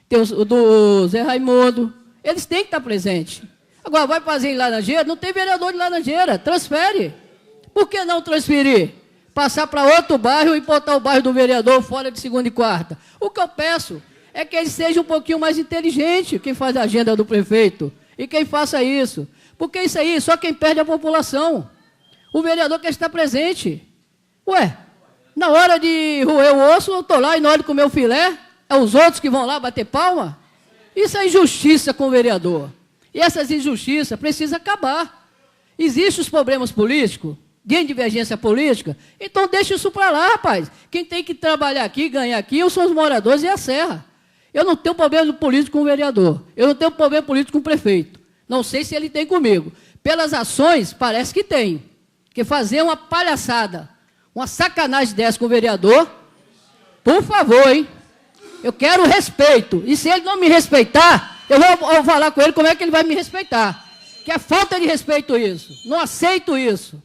tem o do Zé Raimundo, eles têm que estar presentes. Agora, vai fazer em Laranjeira, não tem vereador de Laranjeira, transfere. Por que não transferir? Passar para outro bairro e botar o bairro do vereador fora de segunda e quarta. O que eu peço é que ele seja um pouquinho mais inteligente, quem faz a agenda do prefeito, e quem faça isso. Porque isso aí, só quem perde é a população. O vereador quer estar presente. Ué, na hora de roer o osso, eu estou lá e na hora de comer o filé, é os outros que vão lá bater palma? Isso é injustiça com o vereador. E essas injustiças precisam acabar. Existem os problemas políticos, de divergência política, então deixa isso para lá, rapaz. Quem tem que trabalhar aqui, ganhar aqui, são os moradores e a Serra. Eu não tenho problema político com o vereador. Eu não tenho problema político com o prefeito. Não sei se ele tem comigo. Pelas ações, parece que tem. Porque fazer uma palhaçada, uma sacanagem dessa com o vereador, por favor, hein? Eu quero respeito. E se ele não me respeitar, eu vou falar com ele como é que ele vai me respeitar. Que é falta de respeito isso. Não aceito isso.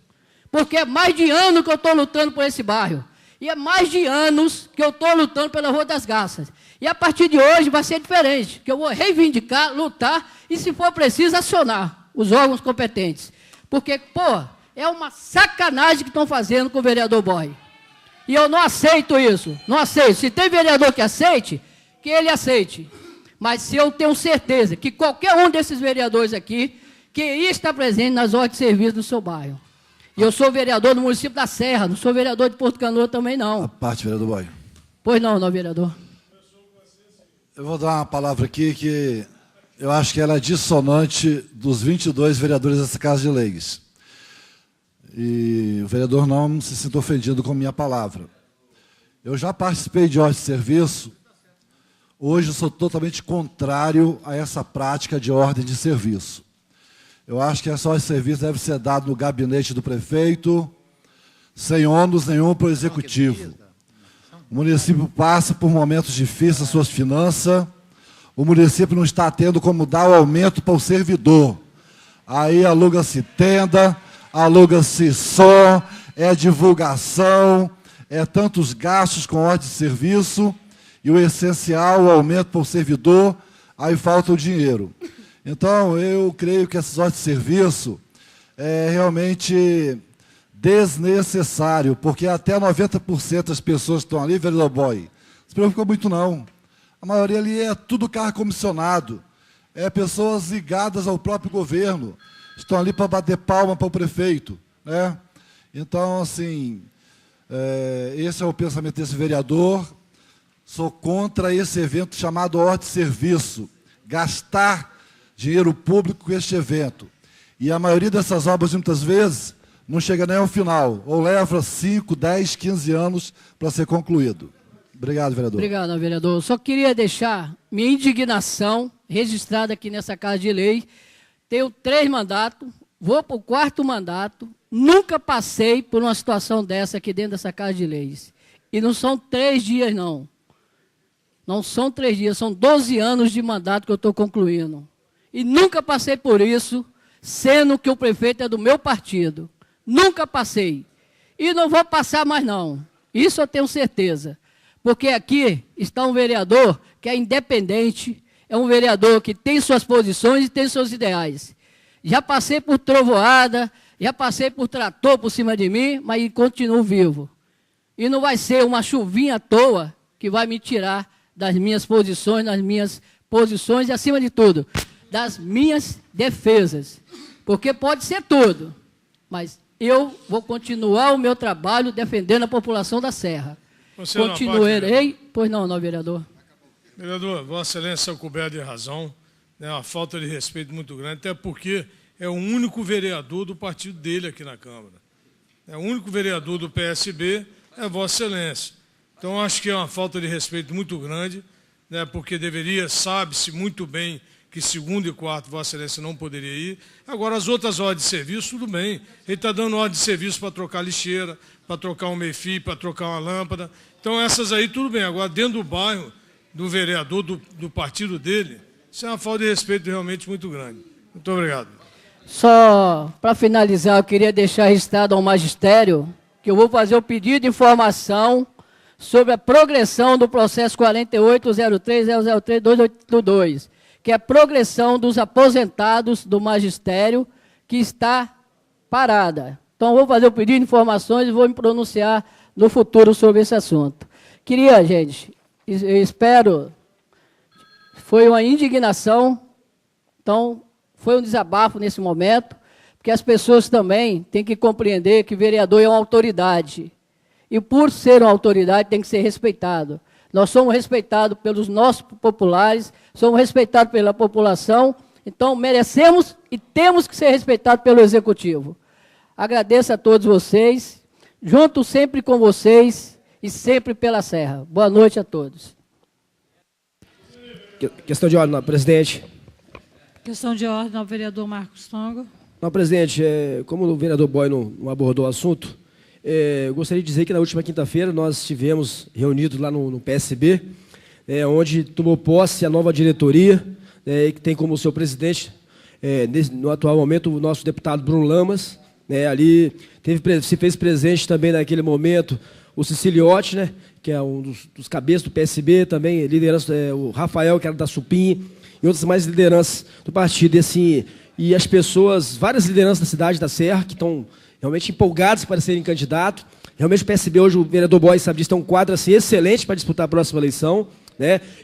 Porque é mais de ano que eu estou lutando por esse bairro. E é mais de anos que eu estou lutando pela Rua das Garças. E a partir de hoje vai ser diferente. Que eu vou reivindicar, lutar e, se for preciso, acionar os órgãos competentes. Porque, pô, é uma sacanagem que estão fazendo com o vereador Boy. E eu não aceito isso. Não aceito. Se tem vereador que aceite, que ele aceite. Mas se eu tenho certeza que qualquer um desses vereadores aqui queria estar presente nas ordens de serviço do seu bairro. E eu sou vereador do município da Serra, não sou vereador de Porto Canoa também, não. A parte, vereador Boy. Pois não, vereador. Eu vou dar uma palavra aqui que eu acho que ela é dissonante dos 22 vereadores dessa Casa de Leis. E o vereador não se sinta ofendido com minha palavra. Eu já participei de ordem de serviço. Hoje eu sou totalmente contrário a essa prática de ordem de serviço. Eu acho que essa ordem de serviço deve ser dada no gabinete do prefeito, sem ônus nenhum para o executivo. O município passa por momentos difíceis nas suas finanças. O município não está tendo como dar o aumento para o servidor. Aí aluga-se tenda, aluga-se som, é divulgação, é tantos gastos com ordem de serviço, e o essencial, o aumento para o servidor, aí falta o dinheiro. Então, eu creio que essas ordens de serviço é realmente desnecessário, porque até 90% das pessoas que estão ali, vereador Boy, não se preocupa muito não. A maioria ali é tudo carro comissionado, é pessoas ligadas ao próprio governo, estão ali para bater palma para o prefeito, né? Então, assim, esse é o pensamento desse vereador. Sou contra esse evento chamado ordem de serviço, gastar dinheiro público com este evento. E a maioria dessas obras, muitas vezes, não chega nem ao final, ou leva 5, 10, 15 anos para ser concluído. Obrigado, vereador. Obrigado, vereador. Só queria deixar minha indignação registrada aqui nessa Casa de Lei. Tenho 3 mandatos, vou para o 4º mandato, nunca passei por uma situação dessa aqui dentro dessa Casa de Leis. E não são 3 dias, não. Não são 3 dias, são 12 anos de mandato que eu estou concluindo. E nunca passei por isso, sendo que o prefeito é do meu partido. Nunca passei. E não vou passar mais, não. Isso eu tenho certeza. Porque aqui está um vereador que é independente, é um vereador que tem suas posições e tem seus ideais. Já passei por trovoada, já passei por trator por cima de mim, mas continuo vivo. E não vai ser uma chuvinha à toa que vai me tirar das minhas posições, e, acima de tudo, das minhas defesas. Porque pode ser tudo, mas eu vou continuar o meu trabalho defendendo a população da Serra. Continuarei, pois não, vereador. Vereador, Vossa Excelência é coberto de razão, né, uma falta de respeito muito grande, até porque é o único vereador do partido dele aqui na Câmara. É o único vereador do PSB, é Vossa Excelência. Então, acho que é uma falta de respeito muito grande, né, porque deveria, sabe-se muito bem que segundo e quarto Vossa Excelência não poderia ir. Agora, as outras ordens de serviço, tudo bem. Ele está dando ordem de serviço para trocar lixeira, para trocar um meio-fio, para trocar uma lâmpada. Então, essas aí, tudo bem. Agora, dentro do bairro, do vereador, do partido dele, isso é uma falta de respeito realmente muito grande. Muito obrigado. Só para finalizar, eu queria deixar registrado ao magistério que eu vou fazer o pedido de informação sobre a progressão do processo 48.003.003.282, que é a progressão dos aposentados do magistério que está parada. Então, eu vou fazer o pedido de informações e vou me pronunciar no futuro sobre esse assunto. Queria, gente, eu espero, foi uma indignação, então, foi um desabafo nesse momento, porque as pessoas também têm que compreender que o vereador é uma autoridade. E por ser uma autoridade, tem que ser respeitado. Nós somos respeitados pelos nossos populares, somos respeitados pela população, então merecemos e temos que ser respeitados pelo Executivo. Agradeço a todos vocês, junto sempre com vocês e sempre pela Serra. Boa noite a todos. Questão de ordem, presidente. Questão de ordem ao vereador Marcos Tongo. Não, presidente, como o vereador Boy não abordou o assunto, eu gostaria de dizer que na última quinta-feira nós estivemos reunidos lá no PSB, onde tomou posse a nova diretoria, que tem como seu presidente, no atual momento, o nosso deputado Bruno Lamas. Ali se fez presente também naquele momento o Ceciliotti, que é um dos cabeças do PSB, também liderança, o Rafael, que era da Supim, e outras mais lideranças do partido. E, assim, e as pessoas, várias lideranças da cidade da Serra, que estão realmente empolgados para serem candidatos. Realmente o PSB hoje, o vereador Boy sabe disso, tem um quadro assim, excelente para disputar a próxima eleição.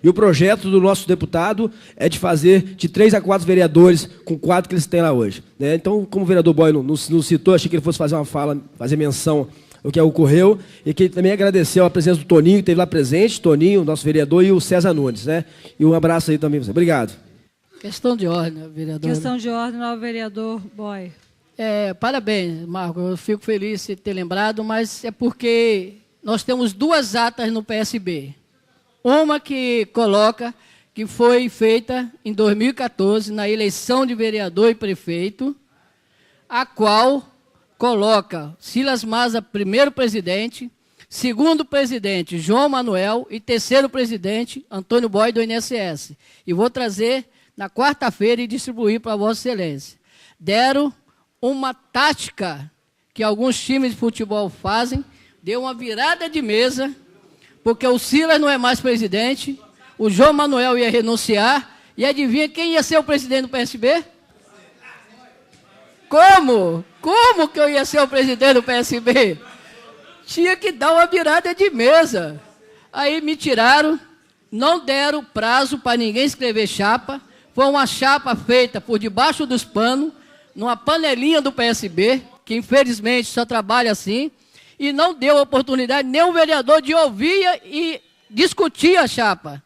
E o projeto do nosso deputado é de fazer de 3 a 4 vereadores com o quadro que eles têm lá hoje. Então, como o vereador Boy não citou, achei que ele fosse fazer uma fala, fazer menção ao que ocorreu, e que também agradeceu a presença do Toninho, que esteve lá presente, Toninho, nosso vereador, e o César Nunes. E um abraço aí também. Obrigado. Questão de ordem, vereador. Questão de ordem ao vereador Boy. Parabéns, Marco. Eu fico feliz de ter lembrado, mas é porque nós temos 2 atas no PSB. Uma que coloca que foi feita em 2014, na eleição de vereador e prefeito, a qual coloca Silas Maza, primeiro presidente, segundo presidente, João Manuel, e terceiro presidente, Antônio Boy, do INSS. E vou trazer na quarta-feira e distribuir para Vossa Excelência. Deram uma tática que alguns times de futebol fazem, deu uma virada de mesa, porque o Silas não é mais presidente, o João Manuel ia renunciar, e adivinha quem ia ser o presidente do PSB? Como? Como que eu ia ser o presidente do PSB? Tinha que dar uma virada de mesa. Aí me tiraram, não deram prazo para ninguém escrever chapa, foi uma chapa feita por debaixo dos panos, numa panelinha do PSB, que infelizmente só trabalha assim, e não deu oportunidade nem o vereador de ouvir e discutir a chapa.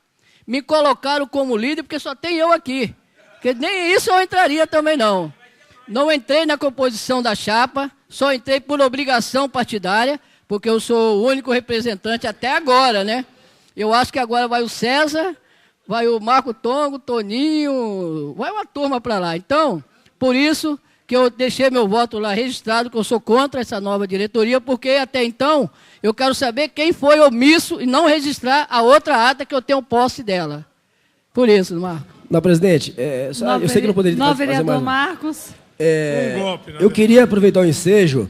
Me colocaram como líder, porque só tem eu aqui. Porque nem isso eu entraria também não. Não entrei na composição da chapa, só entrei por obrigação partidária, porque eu sou o único representante até agora, Eu acho que agora vai o César, vai o Marco Tongo, Toninho, vai uma turma para lá. Então, por isso que eu deixei meu voto lá registrado, que eu sou contra essa nova diretoria, porque até então eu quero saber quem foi omisso e não registrar a outra ata que eu tenho posse dela. Por isso, Marco. Não, presidente, eu sei que não poderia fazer mais. Vereador Marcos. golpe, eu queria aproveitar o ensejo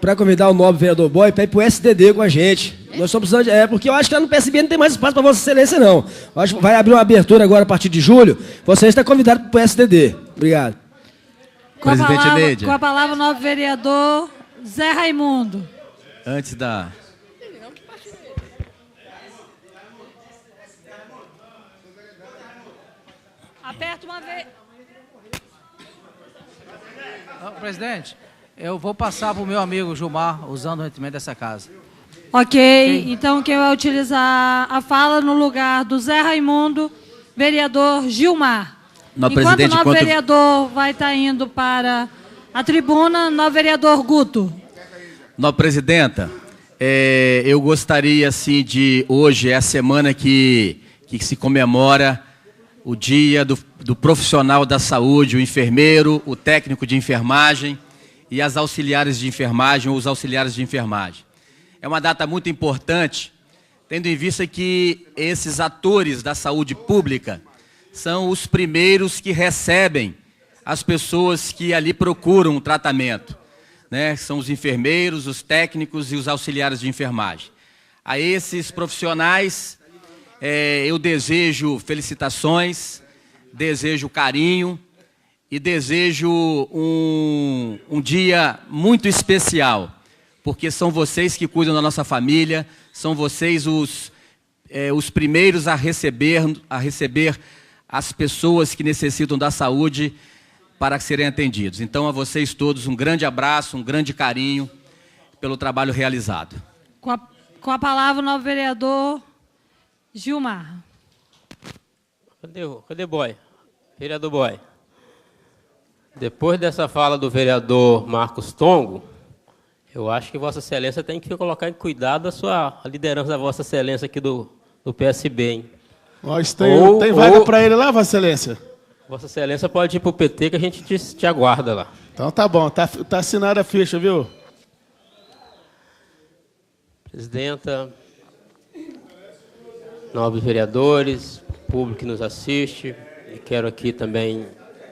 para convidar o nobre vereador Boy para ir para o SDD com a gente. Nós estamos precisando porque eu acho que lá no PSB não tem mais espaço para Vossa Excelência, não. Eu acho que vai abrir uma abertura agora a partir de julho. Vossa Excelência está convidado para o SDD. Obrigado. Com a palavra o novo vereador Zé Raimundo. Antes da... Aperta uma vez. Presidente, eu vou passar para o meu amigo Gilmar, usando o rendimento dessa casa. Ok, então quem vai utilizar a fala no lugar do Zé Raimundo, vereador Gilmar. Enquanto o novo vereador vai estar indo para a tribuna, novo vereador Guto. Nossa presidenta, eu gostaria assim de... Hoje é a semana que que se comemora o dia do profissional da saúde, o enfermeiro, o técnico de enfermagem e as auxiliares de enfermagem ou os auxiliares de enfermagem. É uma data muito importante, tendo em vista que esses atores da saúde pública são os primeiros que recebem as pessoas que ali procuram um tratamento, né? São os enfermeiros, os técnicos e os auxiliares de enfermagem. A esses profissionais, eu desejo felicitações, desejo carinho e desejo um dia muito especial, porque são vocês que cuidam da nossa família, são vocês os primeiros a receber as pessoas que necessitam da saúde para serem atendidos. Então, a vocês todos, um grande abraço, um grande carinho pelo trabalho realizado. Com a palavra, o novo vereador Gilmar. Cadê Boy? Vereador Boy. Depois dessa fala do vereador Marcos Tongo, eu acho que Vossa Excelência tem que colocar em cuidado a liderança da Vossa Excelência aqui do PSB, hein? Nós tem vaga para ele lá, Vossa Excelência? Vossa Excelência pode ir para o PT que a gente te aguarda lá. Então tá bom, tá assinada a ficha, viu? Presidenta, nobres vereadores, público que nos assiste, e quero aqui também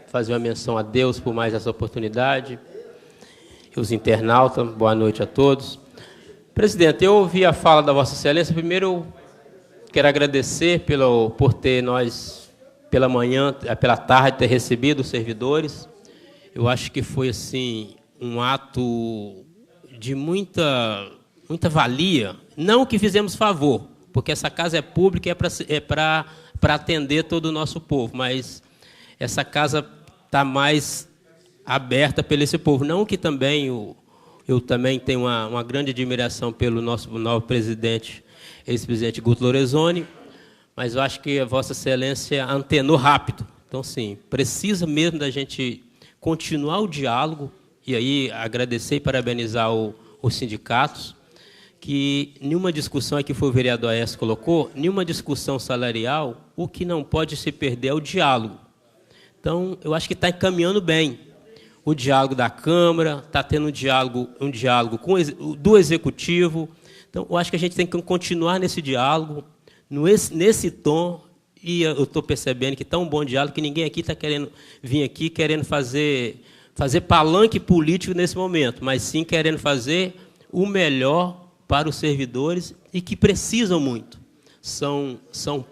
fazer uma menção a Deus por mais essa oportunidade. E os internautas, boa noite a todos. Presidente, eu ouvi a fala da Vossa Excelência. Primeiro, eu quero agradecer por ter nós, pela manhã, pela tarde, ter recebido os servidores. Eu acho que foi assim um ato de muita valia. Não que fizemos favor, porque essa casa é pública e é para atender todo o nosso povo, mas essa casa está mais aberta pelo esse povo. Não que também eu também tenho uma grande admiração pelo nosso novo presidente, ex-presidente Guto Lorenzoni, mas eu acho que a Vossa Excelência antenou rápido. Então, sim, precisa mesmo da gente continuar o diálogo, e aí agradecer e parabenizar os sindicatos, que nenhuma discussão, aqui foi o vereador Aécio colocou, nenhuma discussão salarial, o que não pode se perder é o diálogo. Então, eu acho que está encaminhando bem o diálogo da Câmara, está tendo um diálogo do Executivo. Então, eu acho que a gente tem que continuar nesse diálogo, nesse tom, e eu estou percebendo que está um bom diálogo, que ninguém aqui está querendo vir aqui querendo fazer palanque político nesse momento, mas sim querendo fazer o melhor para os servidores e que precisam muito. São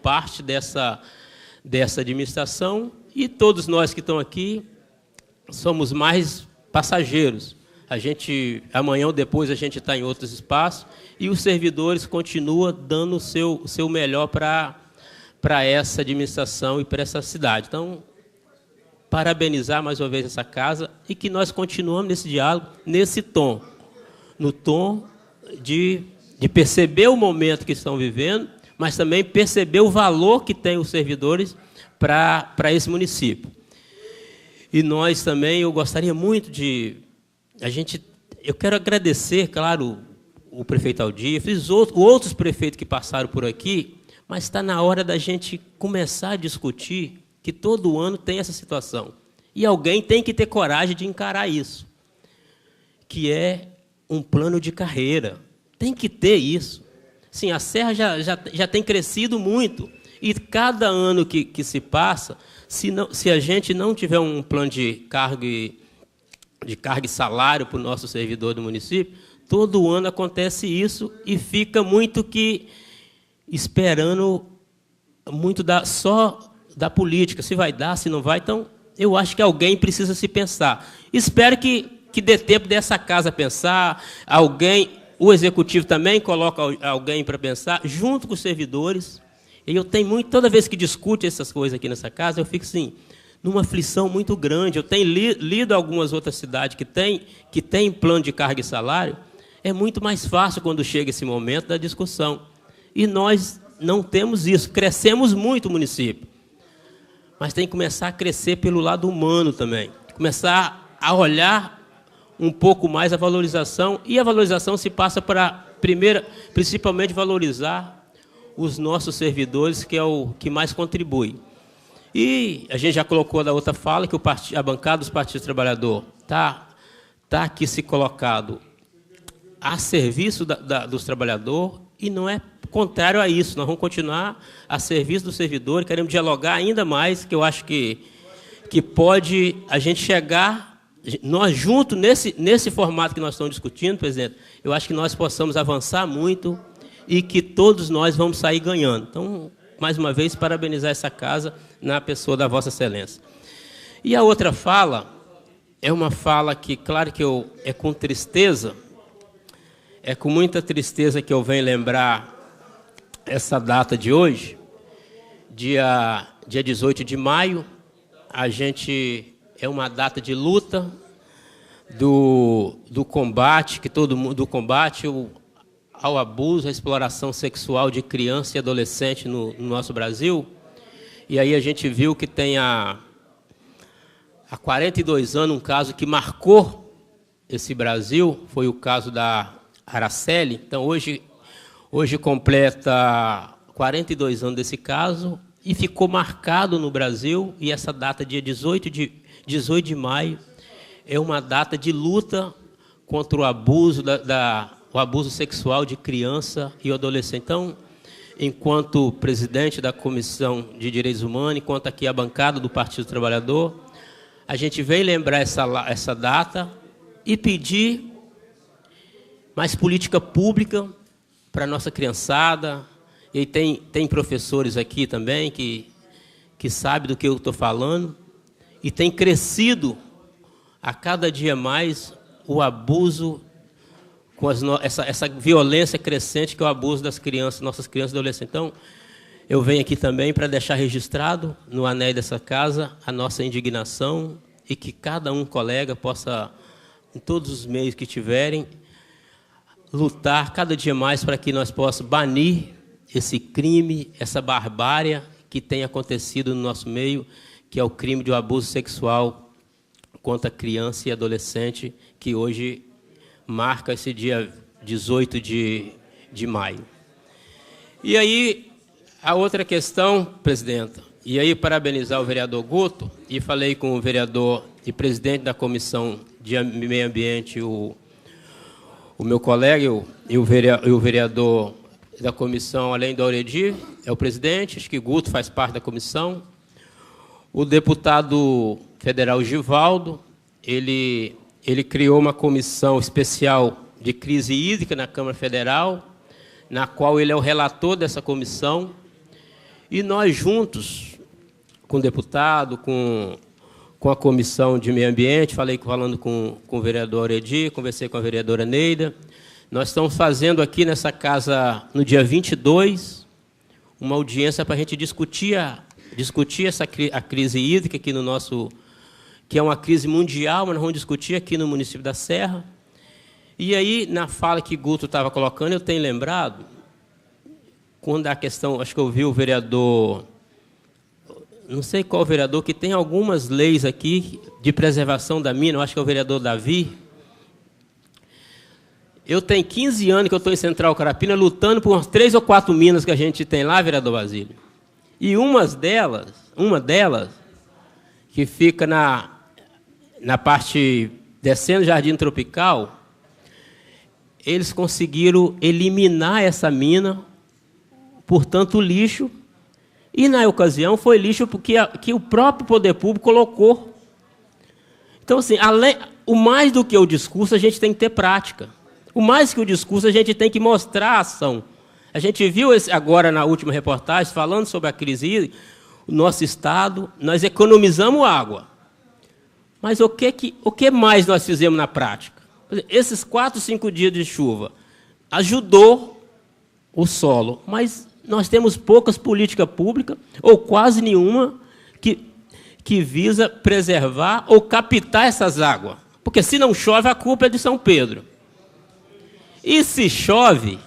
parte dessa administração, e todos nós que estão aqui somos mais passageiros. Amanhã ou depois a gente está em outros espaços, e os servidores continuam dando o seu melhor para essa administração e para essa cidade. Então, parabenizar mais uma vez essa casa, e que nós continuamos nesse diálogo, nesse tom, no tom de perceber o momento que estão vivendo, mas também perceber o valor que tem os servidores para esse município. E nós também, eu gostaria muito eu quero agradecer, claro, o prefeito Aldir, outros prefeitos que passaram por aqui, mas está na hora da gente começar a discutir que todo ano tem essa situação. E alguém tem que ter coragem de encarar isso, que é um plano de carreira. Tem que ter isso. Sim, a Serra já tem crescido muito, e cada ano que se passa, se a gente não tiver um plano de carga e salário para o nosso servidor do município, todo ano acontece isso, e fica muito que esperando muito só da política, se vai dar, se não vai. Então, eu acho que alguém precisa se pensar. Espero que dê tempo dessa casa pensar, o Executivo também coloca alguém para pensar, junto com os servidores. E eu tenho toda vez que discute essas coisas aqui nessa casa, eu fico assim, numa aflição muito grande. Eu tenho lido algumas outras cidades que tem plano de carga e salário. É muito mais fácil quando chega esse momento da discussão. E nós não temos isso. Crescemos muito o município, mas tem que começar a crescer pelo lado humano também. Começar a olhar um pouco mais a valorização, e a valorização se passa principalmente valorizar os nossos servidores, que é o que mais contribui. E a gente já colocou da outra fala que a bancada dos partidos trabalhadores tá aqui se colocado a serviço dos trabalhadores, e não é contrário a isso. Nós vamos continuar a serviço do servidor, queremos dialogar ainda mais, que eu acho que pode a gente chegar, nós juntos, nesse formato que nós estamos discutindo, presidente, eu acho que nós possamos avançar muito e que todos nós vamos sair ganhando. Então, mais uma vez, parabenizar essa casa na pessoa da Vossa Excelência. E a outra fala é uma fala que, claro que é com tristeza, é com muita tristeza que eu venho lembrar essa data de hoje, dia 18 de maio, é uma data de luta do combate, do combate ao abuso, à exploração sexual de criança e adolescente no nosso Brasil. E aí a gente viu que tem há 42 anos um caso que marcou esse Brasil, foi o caso da Araceli. Então hoje completa 42 anos desse caso e ficou marcado no Brasil, e essa data, dia 18 de maio, é uma data de luta contra o abuso, o abuso sexual de criança e adolescente. Então, enquanto presidente da Comissão de Direitos Humanos, enquanto aqui a bancada do Partido Trabalhador, a gente vem lembrar essa data e pedir mais política pública para a nossa criançada. E tem professores aqui também que sabem do que eu estou falando, e tem crescido a cada dia mais o abuso, com essa violência crescente que é o abuso das crianças, nossas crianças e adolescentes. Então, eu venho aqui também para deixar registrado no anel dessa casa a nossa indignação, e que cada colega possa, em todos os meios que tiverem, lutar cada dia mais para que nós possamos banir esse crime, essa barbárie que tem acontecido no nosso meio, que é o crime de abuso sexual contra criança e adolescente, que hoje marca esse dia 18 de maio. E aí, a outra questão, presidenta, e aí parabenizar o vereador Guto, e falei com o vereador e presidente da Comissão de Meio Ambiente, o meu colega e o vereador da comissão, além do Auredi, é o presidente, acho que Guto faz parte da comissão. O deputado federal Givaldo, ele criou uma comissão especial de crise hídrica na Câmara Federal, na qual ele é o relator dessa comissão, e nós juntos, com o deputado, com a Comissão de Meio Ambiente, falando com o vereador Auredi, conversei com a vereadora Neida. Nós estamos fazendo aqui nessa casa, no dia 22, uma audiência para a gente discutir a crise hídrica aqui no nosso, que é uma crise mundial, mas nós vamos discutir aqui no município da Serra. E aí, na fala que Guto estava colocando, eu tenho lembrado, quando a questão, acho que eu vi o vereador, não sei qual vereador, que tem algumas leis aqui de preservação da mina, eu acho que é o vereador Davi. Eu tenho 15 anos que eu estou em Central Carapina lutando por umas 3 ou 4 minas que a gente tem lá, vereador Basílio. E uma delas, que fica na parte descendo o Jardim Tropical, eles conseguiram eliminar essa mina, portanto, lixo, e na ocasião foi lixo que o próprio poder público colocou. Então, assim, o mais do que o discurso, a gente tem que ter prática. O mais que o discurso, a gente tem que mostrar a ação. A gente viu agora na última reportagem, falando sobre a crise hídrica, o nosso estado, nós economizamos água. Mas o que mais nós fizemos na prática? Esses 4, 5 dias de chuva ajudou o solo, mas nós temos poucas políticas públicas, ou quase nenhuma, que visa preservar ou captar essas águas. Porque se não chove, a culpa é de São Pedro. E se chove,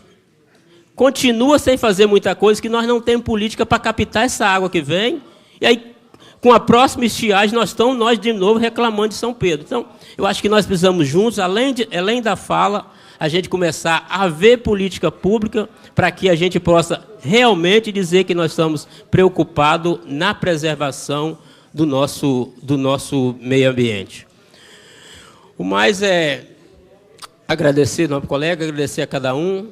continua sem fazer muita coisa, que nós não temos política para captar essa água que vem, e aí, com a próxima estiagem, nós de novo reclamando de São Pedro. Então, eu acho que nós precisamos juntos, além da fala, a gente começar a ver política pública para que a gente possa realmente dizer que nós estamos preocupados na preservação do nosso meio ambiente. O mais é agradecer, nosso colega, agradecer a cada um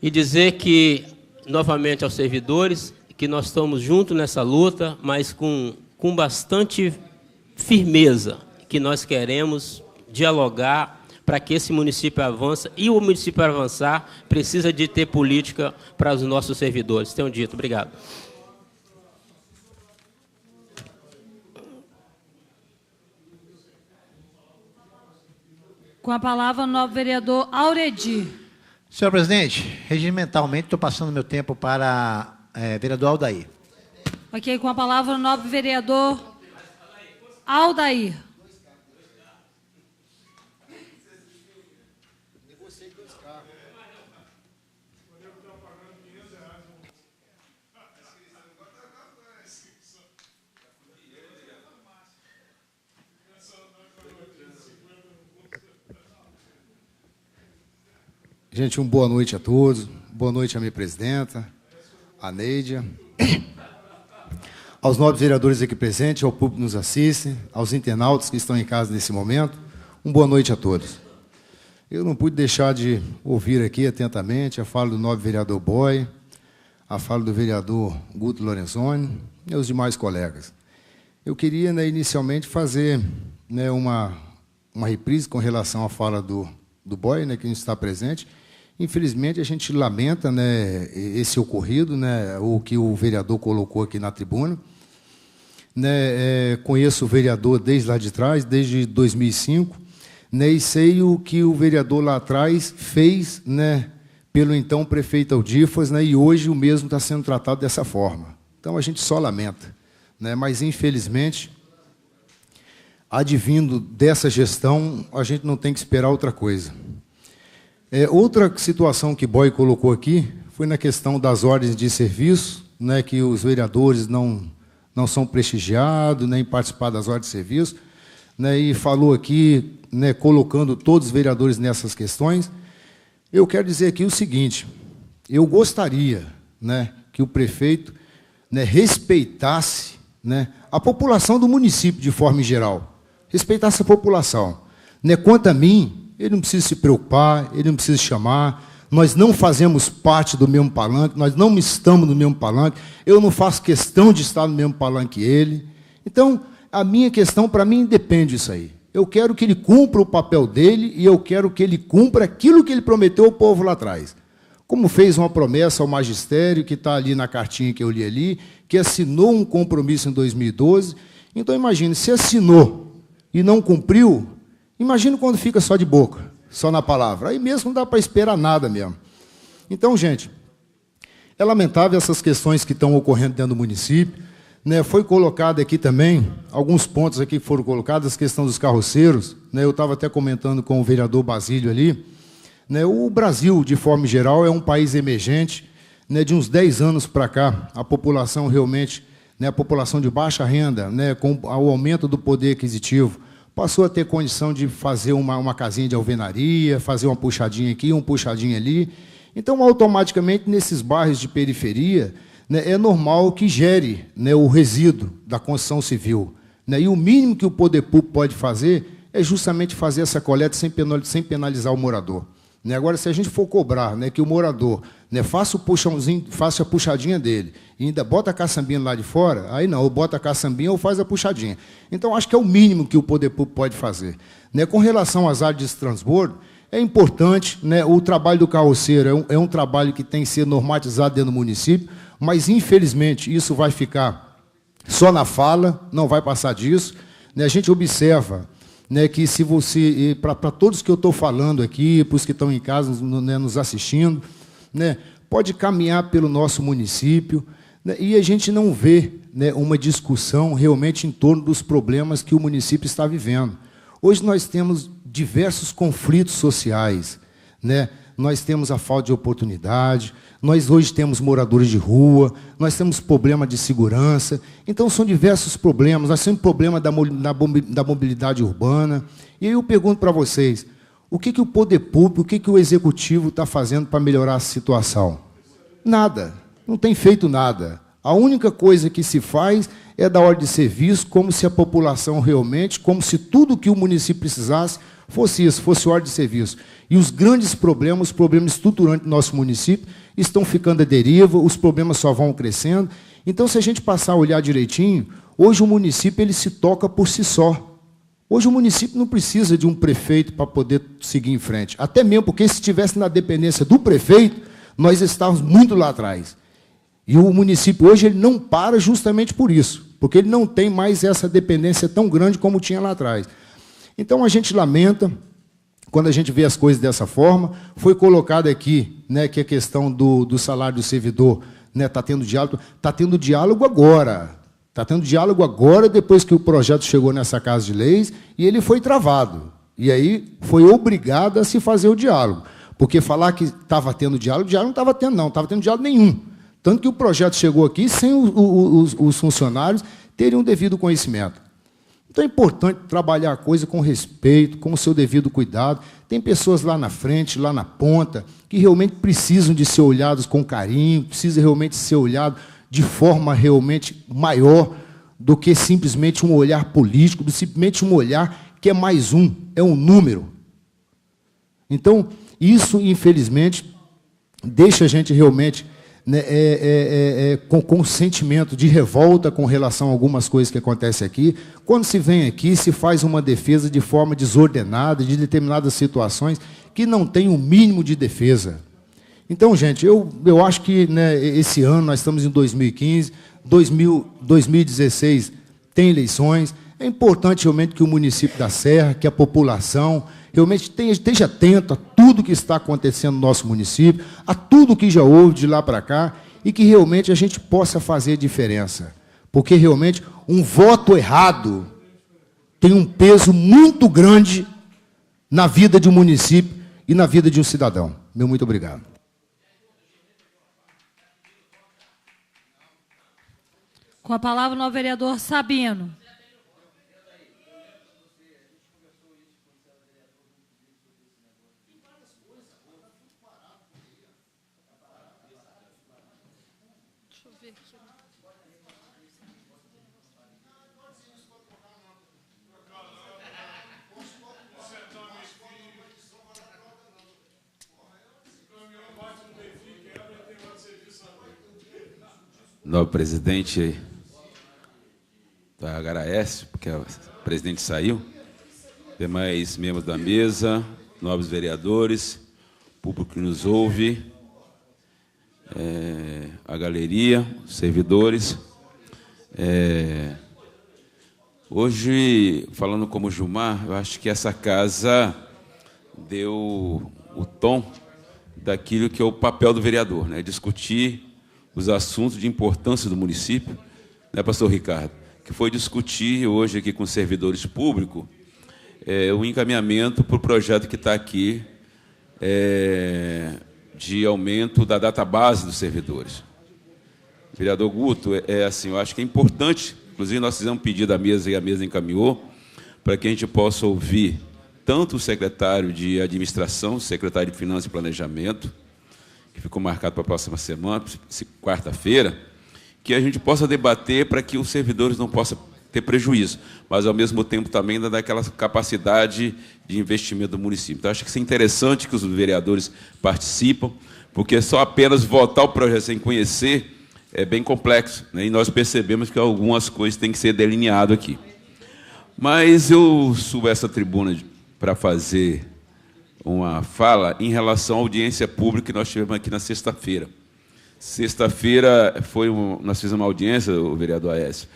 e dizer que, novamente aos servidores, que nós estamos juntos nessa luta, mas com bastante firmeza, que nós queremos dialogar para que esse município avance, e o município avançar precisa de ter política para os nossos servidores. Tenham dito. Obrigado. Com a palavra, o novo vereador Auredi. Senhor presidente, regimentalmente estou passando meu tempo para vereador Aldair. Ok, com a palavra, o novo vereador Aldair. Gente, uma boa noite a todos. Boa noite à minha presidenta, a Neidia, aos nobres vereadores aqui presentes, ao público que nos assiste, aos internautas que estão em casa nesse momento. Uma boa noite a todos. Eu não pude deixar de ouvir aqui atentamente a fala do nobre vereador Boy, a fala do vereador Guto Lorenzoni e os demais colegas. Eu queria, inicialmente, fazer uma reprise com relação à fala do Boy, que não está presente. Infelizmente, a gente lamenta esse ocorrido, o que o vereador colocou aqui na tribuna. Conheço o vereador desde lá de trás, desde 2005, e sei o que o vereador lá atrás fez pelo então prefeito Aldifas, e hoje o mesmo está sendo tratado dessa forma. Então, a gente só lamenta. Mas, infelizmente, advindo dessa gestão, a gente não tem que esperar outra coisa. Outra situação que Boy colocou aqui foi na questão das ordens de serviço, que os vereadores não são prestigiados, nem participar das ordens de serviço, e falou aqui, colocando todos os vereadores nessas questões. Eu quero dizer aqui o seguinte: eu gostaria que o prefeito respeitasse a população do município de forma geral, respeitasse a população. Quanto a mim, ele não precisa se preocupar, ele não precisa chamar, nós não fazemos parte do mesmo palanque, nós não estamos no mesmo palanque, eu não faço questão de estar no mesmo palanque que ele. Então, a minha questão, para mim, depende disso aí. Eu quero que ele cumpra o papel dele e eu quero que ele cumpra aquilo que ele prometeu ao povo lá atrás. Como fez uma promessa ao magistério, que está ali na cartinha que eu li ali, que assinou um compromisso em 2012. Então, imagine, se assinou e não cumpriu, imagina quando fica só de boca, só na palavra. Aí mesmo não dá para esperar nada mesmo. Então, gente, é lamentável essas questões que estão ocorrendo dentro do município. Foi colocado aqui também, alguns pontos aqui que foram colocados, a questão dos carroceiros. Eu estava até comentando com o vereador Basílio ali. O Brasil, de forma geral, é um país emergente. De uns 10 anos para cá, a população realmente, a população de baixa renda, com o aumento do poder aquisitivo, passou a ter condição de fazer uma casinha de alvenaria, fazer uma puxadinha aqui, uma puxadinha ali. Então, automaticamente, nesses bairros de periferia, é normal que gere o resíduo da construção civil. E o mínimo que o poder público pode fazer é justamente fazer essa coleta sem penalizar o morador. Agora, se a gente for cobrar que o morador faça o puxãozinho, faça a puxadinha dele, e ainda bota a caçambinha lá de fora, aí não, ou bota a caçambinha ou faz a puxadinha. Então, acho que é o mínimo que o poder público pode fazer. Com relação às áreas de transbordo, é importante, o trabalho do carroceiro é um trabalho que tem que ser normatizado dentro do município, mas, infelizmente, isso vai ficar só na fala, não vai passar disso. A gente observa que se você, para todos que eu estou falando aqui, para os que estão em casa nos assistindo, pode caminhar pelo nosso município, e a gente não vê uma discussão realmente em torno dos problemas que o município está vivendo. Hoje nós temos diversos conflitos sociais, nós temos a falta de oportunidade, nós hoje temos moradores de rua, nós temos problema de segurança, então são diversos problemas, nós temos problema da mobilidade urbana. E aí eu pergunto para vocês, O que o poder público, o que o executivo está fazendo para melhorar a situação? Nada. Não tem feito nada. A única coisa que se faz é dar ordem de serviço, como se a população realmente, como se tudo que o município precisasse fosse isso, fosse ordem de serviço. E os grandes problemas, os problemas estruturantes do nosso município, estão ficando à deriva, os problemas só vão crescendo. Então, se a gente passar a olhar direitinho, hoje o município ele se toca por si só. Hoje o município não precisa de um prefeito para poder seguir em frente. Até mesmo porque, se estivesse na dependência do prefeito, nós estávamos muito lá atrás. E o município hoje ele não para justamente por isso, porque ele não tem mais essa dependência tão grande como tinha lá atrás. Então, a gente lamenta quando a gente vê as coisas dessa forma. Foi colocado aqui, né, que a questão do salário do servidor, né, está tendo diálogo agora. Está tendo diálogo agora, depois que o projeto chegou nessa Casa de Leis, e ele foi travado. E aí foi obrigado a se fazer o diálogo. Porque falar que estava tendo diálogo não estava tendo, não estava tendo diálogo nenhum. Tanto que o projeto chegou aqui sem os funcionários terem um devido conhecimento. Então é importante trabalhar a coisa com respeito, com o seu devido cuidado. Tem pessoas lá na frente, lá na ponta, que realmente precisam de ser olhados com carinho, precisam realmente ser olhados de forma realmente maior do que simplesmente um olhar político, simplesmente um olhar que é mais um, é um número. Então, isso, infelizmente, deixa a gente realmente, né, com um sentimento de revolta com relação a algumas coisas que acontecem aqui. Quando se vem aqui, se faz uma defesa de forma desordenada, de determinadas situações que não tem o mínimo de defesa. Então, gente, eu acho que, né, esse ano, nós estamos em 2015, 2016 tem eleições. É importante realmente que o município da Serra, que a população realmente esteja atento a tudo que está acontecendo no nosso município, a tudo que já houve de lá para cá, e que realmente a gente possa fazer diferença. Porque realmente um voto errado tem um peso muito grande na vida de um município e na vida de um cidadão. Meu muito obrigado. Com a palavra, o novo vereador Sabino. Deixa eu ver aqui. Novo presidente da HRS, porque o presidente saiu, demais membros da mesa, novos vereadores, público que nos ouve, a galeria, os servidores. Hoje, falando como Gilmar, eu acho que essa casa deu o tom daquilo que é o papel do vereador, né? Discutir os assuntos de importância do município, né, pastor Ricardo? Que foi discutir hoje aqui com os servidores públicos o encaminhamento para o projeto que está aqui de aumento da database dos servidores. Vereador Guto, assim, eu acho que é importante, inclusive nós fizemos um pedido à mesa e a mesa encaminhou, para que a gente possa ouvir tanto o secretário de Administração, o secretário de Finanças e Planejamento, que ficou marcado para a próxima semana, quarta-feira, que a gente possa debater para que os servidores não possam ter prejuízo, mas, ao mesmo tempo, também dar aquela capacidade de investimento do município. Então, acho que isso é interessante que os vereadores participam, porque só apenas votar o projeto sem conhecer é bem complexo, né? E nós percebemos que algumas coisas têm que ser delineadas aqui. Mas eu subo essa tribuna para fazer uma fala em relação à audiência pública que nós tivemos aqui na sexta-feira. Sexta-feira nós fizemos uma audiência, o vereador Aécio,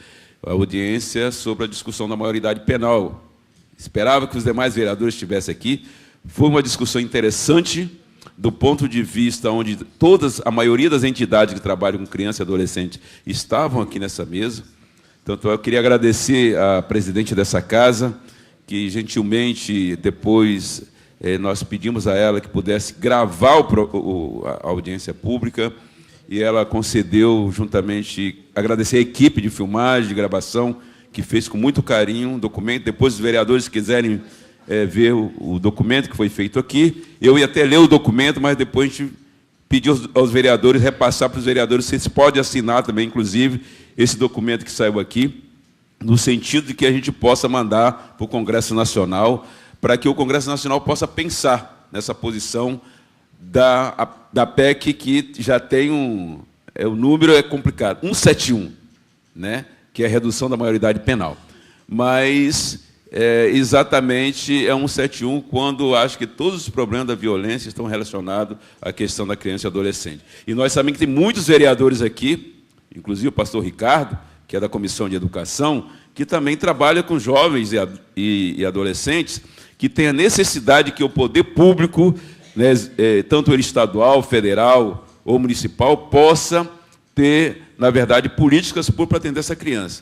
a audiência sobre a discussão da maioridade penal. Esperava que os demais vereadores estivessem aqui. Foi uma discussão interessante, do ponto de vista onde a maioria das entidades que trabalham com criança e adolescente estavam aqui nessa mesa. Tanto eu queria agradecer à presidente dessa casa, que gentilmente depois nós pedimos a ela que pudesse gravar a audiência pública, e ela concedeu, juntamente, agradecer a equipe de filmagem, de gravação, que fez com muito carinho um documento. Depois, os vereadores, se quiserem ver o documento que foi feito aqui. Eu ia até ler o documento, mas depois a gente pediu aos vereadores, repassar para os vereadores, vocês podem assinar também, inclusive, esse documento que saiu aqui, no sentido de que a gente possa mandar para o Congresso Nacional, para que o Congresso Nacional possa pensar nessa posição da PEC, que já tem o número é complicado, 171, né, que é a redução da maioridade penal. Mas, exatamente, é 171 quando acho que todos os problemas da violência estão relacionados à questão da criança e adolescente. E nós sabemos que tem muitos vereadores aqui, inclusive o pastor Ricardo, que é da Comissão de Educação, que também trabalha com jovens e adolescentes, que tem a necessidade que o poder público, né, tanto ele estadual, federal ou municipal, possa ter, na verdade, políticas públicas para atender essa criança.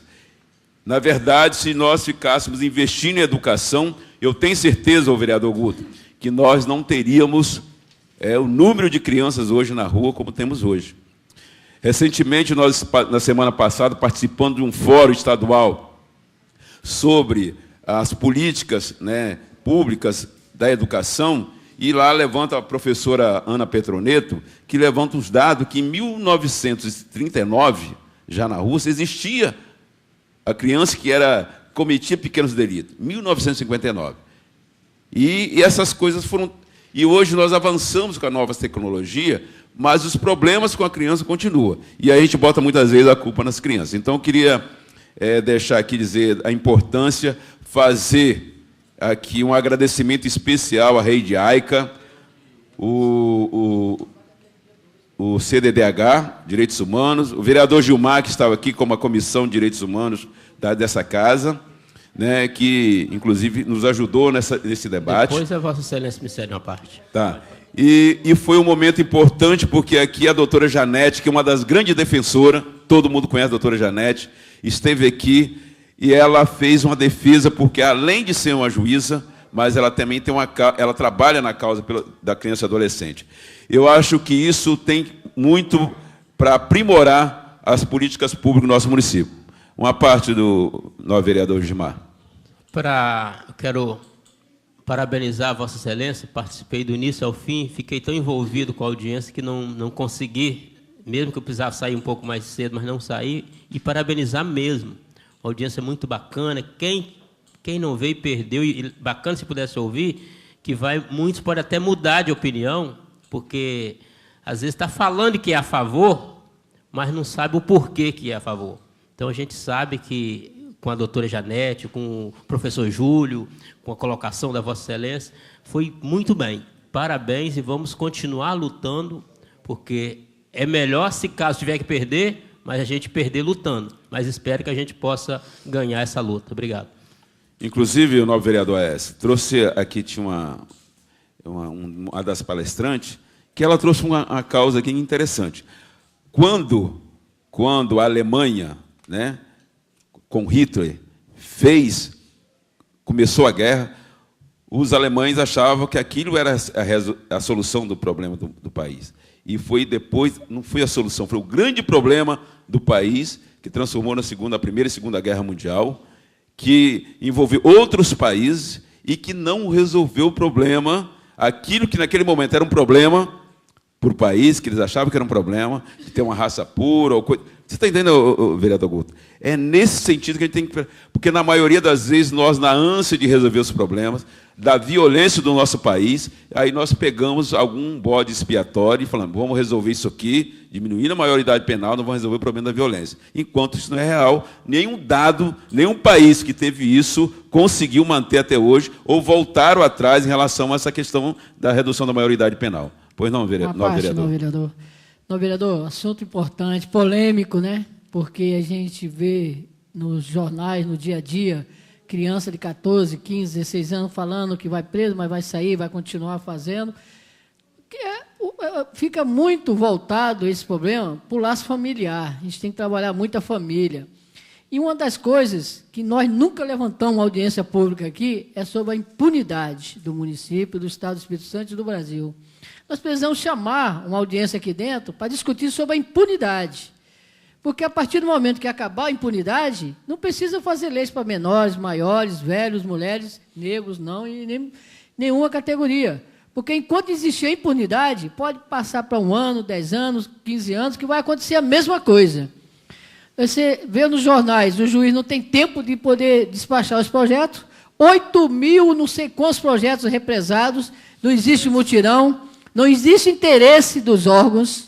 Na verdade, se nós ficássemos investindo em educação, eu tenho certeza, o vereador Guto, que nós não teríamos o número de crianças hoje na rua como temos hoje. Recentemente, nós, na semana passada, participando de um fórum estadual sobre as políticas, né, públicas da educação, e lá levanta a professora Ana Petroneto, que levanta os dados que em 1939, já na Rússia, existia a criança que cometia pequenos delitos, 1959. E essas coisas foram... E hoje nós avançamos com a nova tecnologia, mas os problemas com a criança continuam. E aí a gente bota muitas vezes a culpa nas crianças. Então, eu queria deixar aqui dizer a importância, fazer aqui um agradecimento especial à Rede AICA, o CDDH, Direitos Humanos, o vereador Gilmar, que estava aqui como a Comissão de Direitos Humanos dessa casa, né, que, inclusive, nos ajudou nesse debate. Depois a Vossa Excelência me cede uma parte. Tá. E foi um momento importante, porque aqui a doutora Janete, que é uma das grandes defensoras, todo mundo conhece a doutora Janete, esteve aqui e ela fez uma defesa, porque além de ser uma juíza, mas ela também ela trabalha na causa da criança e adolescente. Eu acho que isso tem muito para aprimorar as políticas públicas do nosso município. Uma parte do nosso vereador Gilmar. Eu quero parabenizar a Vossa Excelência, participei do início ao fim, fiquei tão envolvido com a audiência que não consegui, mesmo que eu precisasse sair um pouco mais cedo, mas não saí, e parabenizar mesmo. A audiência é muito bacana, quem não veio perdeu, e bacana se pudesse ouvir, que muitos podem até mudar de opinião, porque às vezes está falando que é a favor, mas não sabe o porquê que é a favor. Então a gente sabe que com a doutora Janete, com o professor Júlio, com a colocação da Vossa Excelência, foi muito bem. Parabéns e vamos continuar lutando, porque é melhor, se caso tiver que perder, mas a gente perder lutando. Mas espero que a gente possa ganhar essa luta. Obrigado. Inclusive, o novo vereador Aécio trouxe aqui, tinha uma das palestrantes, que ela trouxe uma causa aqui interessante. Quando a Alemanha, né, com Hitler, começou a guerra, os alemães achavam que aquilo era a solução do problema do país. E foi depois, não foi a solução, foi o grande problema do país, que transformou na Primeira e Segunda Guerra Mundial, que envolveu outros países e que não resolveu o problema, aquilo que naquele momento era um problema para o país, que eles achavam que era um problema, de ter uma raça pura, ou coisa. Você está entendendo, vereador Guto? É nesse sentido que a gente tem que... Porque, na maioria das vezes, nós, na ânsia de resolver os problemas, da violência do nosso país, aí nós pegamos algum bode expiatório e falamos, vamos resolver isso aqui, diminuindo a maioridade penal, não vamos resolver o problema da violência. Enquanto isso não é real, nenhum país que teve isso conseguiu manter até hoje, ou voltaram atrás em relação a essa questão da redução da maioridade penal. Pois não, vereador? Não, vereador, assunto importante, polêmico, né? Porque a gente vê nos jornais, no dia a dia, criança de 14, 15, 16 anos falando que vai preso, mas vai sair, vai continuar fazendo. Fica muito voltado esse problema para o laço familiar. A gente tem que trabalhar muito a família. E uma das coisas que nós nunca levantamos audiência pública aqui é sobre a impunidade do município, do Estado do Espírito Santo e do Brasil. Nós precisamos chamar uma audiência aqui dentro para discutir sobre a impunidade. Porque a partir do momento que acabar a impunidade, não precisa fazer leis para menores, maiores, velhos, mulheres, negros, não, e nem, nenhuma categoria. Porque enquanto existir a impunidade, pode passar para 1 ano, 10 anos, 15 anos, que vai acontecer a mesma coisa. Você vê nos jornais, o juiz não tem tempo de poder despachar os projetos, 8.000, não sei quantos projetos represados, não existe mutirão, não existe interesse dos órgãos,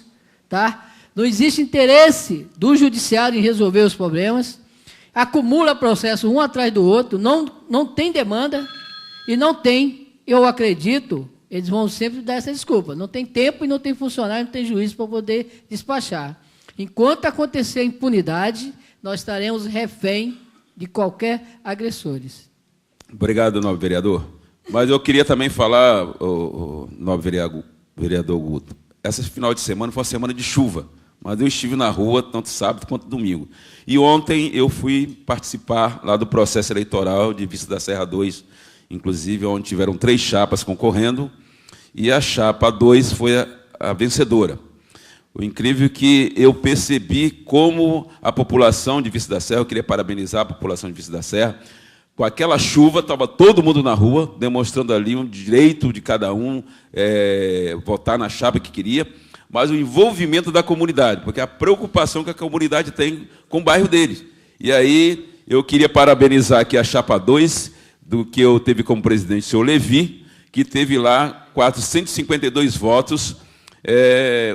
tá? Não existe interesse do judiciário em resolver os problemas, acumula processo um atrás do outro, não tem demanda e não tem, eu acredito, eles vão sempre dar essa desculpa, não tem tempo e não tem funcionário, não tem juiz para poder despachar. Enquanto acontecer a impunidade, nós estaremos refém de qualquer agressores. Obrigado, nobre vereador. Mas eu queria também falar, nobre vereador Guto, essa final de semana foi uma semana de chuva, mas eu estive na rua tanto sábado quanto domingo. E ontem eu fui participar lá do processo eleitoral de Vista da Serra 2, inclusive onde tiveram 3 chapas concorrendo, e a chapa 2 foi a vencedora. O incrível é que eu percebi como a população de Vista da Serra, eu queria parabenizar a população de Vista da Serra, com aquela chuva, estava todo mundo na rua, demonstrando ali um direito de cada um votar na chapa que queria, mas o envolvimento da comunidade, porque a preocupação que a comunidade tem com o bairro deles. E aí eu queria parabenizar aqui a chapa 2, do que eu teve como presidente o senhor Levi, que teve lá 452 votos,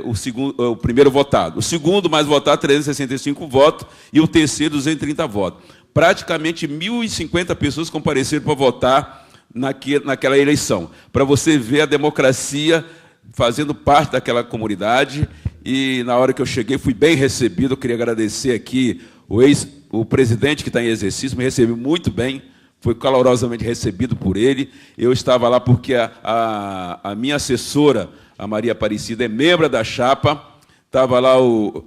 o primeiro votado. O segundo mais votado, 365 votos, e o terceiro, 230 votos. Praticamente 1.050 pessoas compareceram para votar naquela eleição, para você ver a democracia fazendo parte daquela comunidade. E, na hora que eu cheguei, fui bem recebido. Eu queria agradecer aqui o presidente que está em exercício, me recebeu muito bem, foi calorosamente recebido por ele. Eu estava lá porque a minha assessora, a Maria Aparecida, é membro da chapa. Estava lá o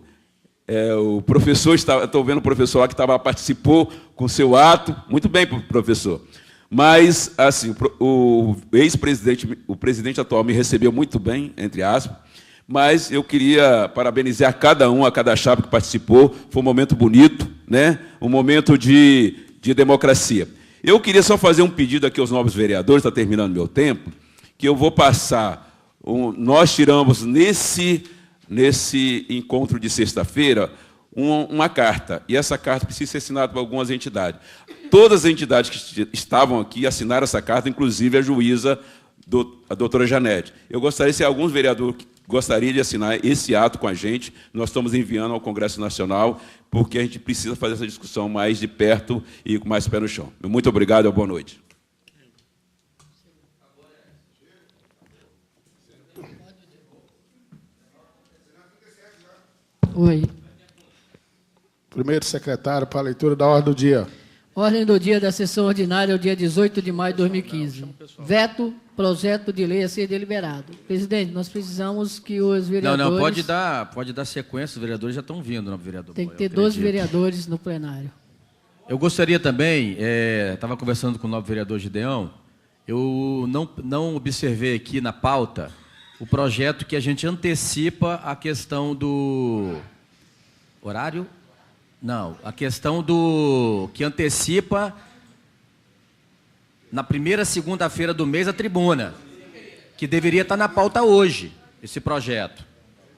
professor, estou vendo o professor lá que participou com seu ato. Muito bem, professor. Mas, assim, o ex-presidente, o presidente atual me recebeu muito bem, entre aspas, mas eu queria parabenizar cada chapa que participou. Foi um momento bonito, né? Um momento de democracia. Eu queria só fazer um pedido aqui aos novos vereadores, está terminando meu tempo, que eu vou passar. Nós tiramos nesse encontro de sexta-feira uma carta, e essa carta precisa ser assinada por algumas entidades. Todas as entidades que estavam aqui assinaram essa carta, inclusive a juíza, a doutora Janete. Eu gostaria, se alguns vereadores gostariam de assinar esse ato com a gente, nós estamos enviando ao Congresso Nacional, porque a gente precisa fazer essa discussão mais de perto e com mais pé no chão. Muito obrigado e boa noite. Oi. Primeiro secretário, para a leitura da ordem do dia. Ordem do dia da sessão ordinária, o dia 18 de maio de 2015. Veto, projeto de lei a ser deliberado. Presidente, nós precisamos que os vereadores... Não, pode dar sequência, os vereadores já estão vindo, não, vereador. Tem que ter 12 vereadores no plenário. Eu gostaria também, estava conversando com o novo vereador Gideão, eu não observei aqui na pauta o projeto que a gente antecipa a questão do horário. Não, a questão que antecipa na primeira segunda-feira do mês a tribuna, que deveria estar na pauta hoje, esse projeto.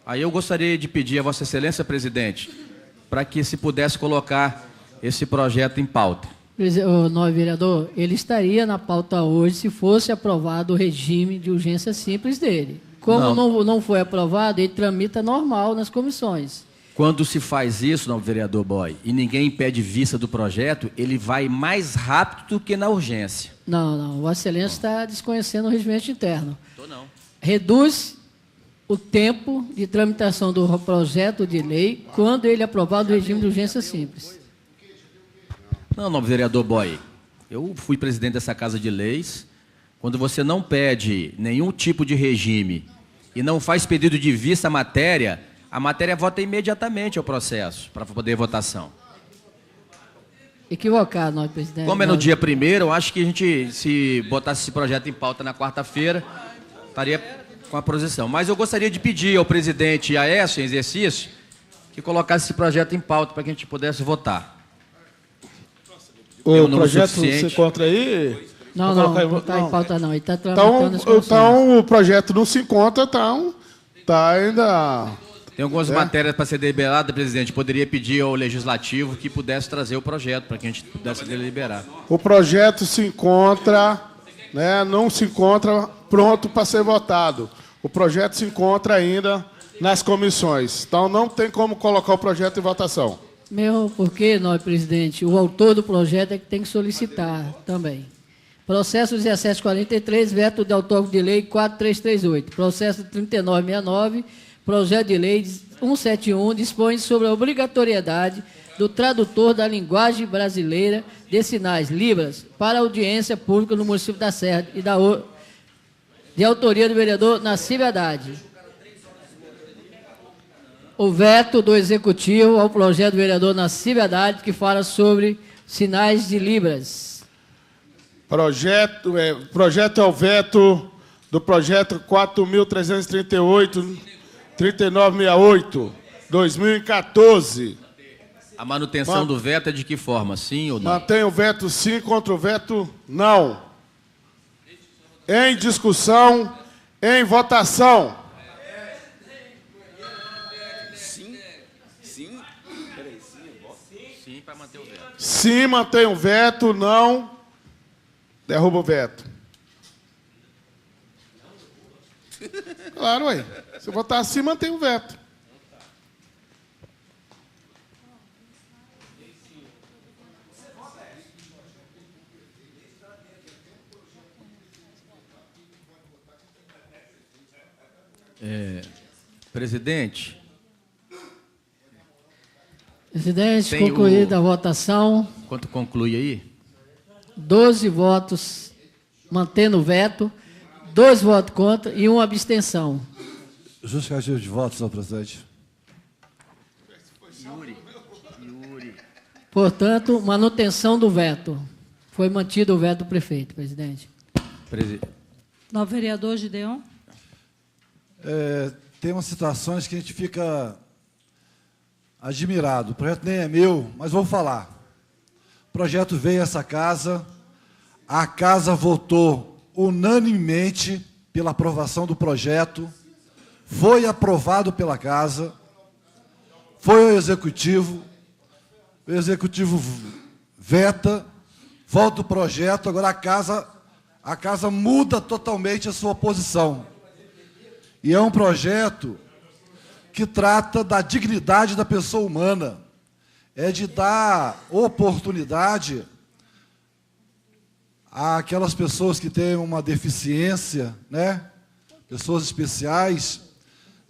Aí eu gostaria de pedir a Vossa Excelência, presidente, para que se pudesse colocar esse projeto em pauta. O novo vereador, ele estaria na pauta hoje se fosse aprovado o regime de urgência simples dele. Como não foi aprovado, ele tramita normal nas comissões. Quando se faz isso, não, vereador Boy, e ninguém impede vista do projeto, ele vai mais rápido do que na urgência. Não. Vossa Excelência está desconhecendo o regimento interno. Não. Reduz o tempo de tramitação do projeto de lei quando ele é aprovado o regime de urgência simples. Não, vereador Boy, eu fui presidente dessa Casa de Leis. Quando você não pede nenhum tipo de regime e não faz pedido de vista à matéria, a matéria vota imediatamente ao processo, para poder votação. Equivocado, nobre presidente. Como é no dia 1º, eu acho que a gente, se botasse esse projeto em pauta na quarta-feira, estaria com a posição. Mas eu gostaria de pedir ao presidente Aécio, em exercício, que colocasse esse projeto em pauta para que a gente pudesse votar. O projeto se encontra aí? Não, não está em pauta não. Ele está então o projeto não se encontra, então está ainda... Tem algumas matérias para ser deliberadas, presidente. Poderia pedir ao Legislativo que pudesse trazer o projeto para que a gente pudesse deliberar. O projeto se encontra, né, não se encontra pronto para ser votado. O projeto se encontra ainda nas comissões. Então, não tem como colocar o projeto em votação. Mesmo porque, nobre presidente, o autor do projeto é que tem que solicitar também. Processo 1743, veto de autor de lei 4338. Processo 3969, projeto de lei 171, dispõe sobre a obrigatoriedade do tradutor da linguagem brasileira de sinais, Libras, para audiência pública no município da Serra e de autoria do vereador Nassib Haddad. O veto do Executivo ao projeto do vereador Nassib Haddad, que fala sobre sinais de Libras. Projeto é o veto do projeto 4.338, 3968, 2014. A manutenção do veto é de que forma? Sim ou não? Mantém o veto sim, contra o veto não. Em discussão, em votação. Sim, para manter o veto. Sim, mantém o veto, não. Derruba o veto. Claro, ué. Se votar assim, mantém o veto. Presidente. Presidente, concluída a votação. Quanto conclui aí? 12 votos mantendo o veto, 2 votos contra e 1 abstenção. Justificativo de voto, senhor presidente. Portanto, manutenção do veto. Foi mantido o veto do prefeito, presidente. Novo vereador Gideon. Tem umas situações que a gente fica admirado. O projeto nem é meu, mas vou falar. O projeto veio a essa casa, a casa votou unanimemente pela aprovação do projeto, foi aprovado pela casa, foi ao Executivo, o Executivo veta, volta o projeto, agora a casa muda totalmente a sua posição. E é um projeto que trata da dignidade da pessoa humana, é de dar oportunidade àquelas pessoas que têm uma deficiência, né? Pessoas especiais,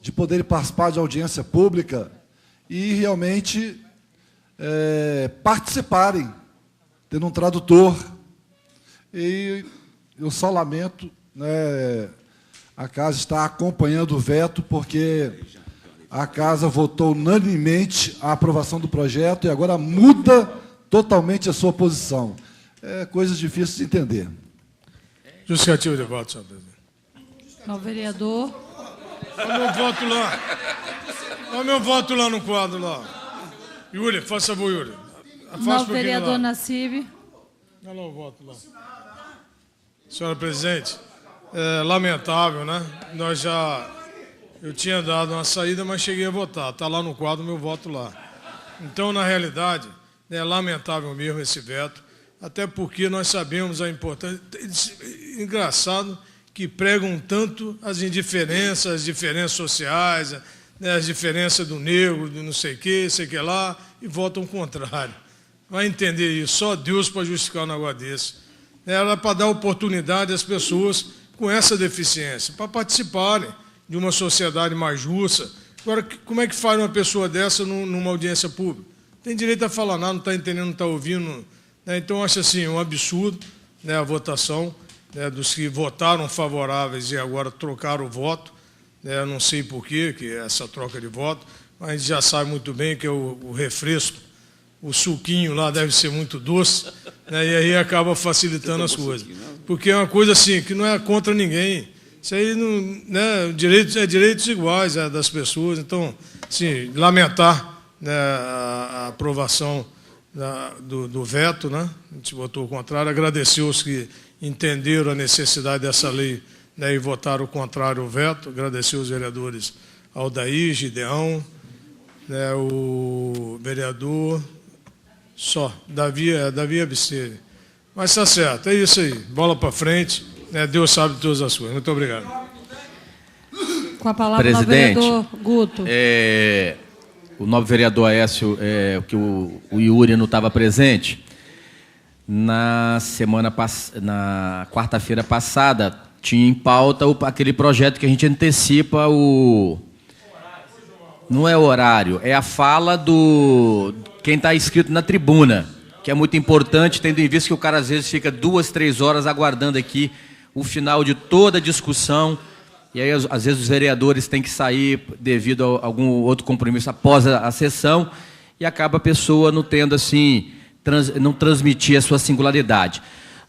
de poderem participar de audiência pública e realmente participarem, tendo um tradutor. E eu só lamento, né, a casa está acompanhando o veto, porque a casa votou unanimemente a aprovação do projeto e agora muda totalmente a sua posição. É coisa difícil de entender. Justificativo de voto, senhor presidente. Novo vereador. Olha meu voto lá. Olha meu voto lá no quadro lá. Yuri, faça favor, Yuri. Novo vereador Nassib. Olha lá o voto lá. Senhora presidente, é lamentável, né? Eu tinha dado uma saída, mas cheguei a votar. Está lá no quadro meu voto lá. Então, na realidade, é lamentável mesmo esse veto, até porque nós sabemos a importância. Engraçado que pregam tanto as indiferenças, as diferenças sociais, né, as diferenças do negro, do não sei o que, sei que lá, e votam o contrário. Vai entender isso, só Deus para justificar um negócio desse. Era para dar oportunidade às pessoas com essa deficiência, para participarem de uma sociedade mais justa. Agora, como é que faz uma pessoa dessa numa audiência pública? Tem direito a falar nada, não está entendendo, não está ouvindo. Né? Então, acho assim, um absurdo, né, a votação, né, dos que votaram favoráveis e agora trocaram o voto. Né, não sei por quê, que é essa troca de voto, mas a gente já sabe muito bem que é o refresco, o suquinho lá deve ser muito doce, né, e aí acaba facilitando as coisas. Porque é uma coisa assim, que não é contra ninguém. Isso aí não, né, direitos iguais das pessoas. Então, assim, lamentar né, a aprovação do veto, né? A gente votou o contrário. Agradecer os que entenderam a necessidade dessa lei, né, e votaram o contrário ao veto. Agradecer os vereadores Aldair, Gideão, né, o vereador Davi Abstene. Mas está certo, é isso aí. Bola para frente, né, Deus sabe de todas as coisas. Muito obrigado. Com a palavra, Presidente, o vereador Guto. O novo vereador Aécio, que o Yuri não estava presente, na quarta-feira passada, tinha em pauta aquele projeto que a gente antecipa não é o horário, é a fala do quem está inscrito na tribuna, que é muito importante, tendo em vista que o cara às vezes fica 2, 3 horas aguardando aqui o final de toda a discussão, e aí às vezes os vereadores têm que sair devido a algum outro compromisso após a sessão, e acaba a pessoa não tendo assim, não transmitir a sua singularidade.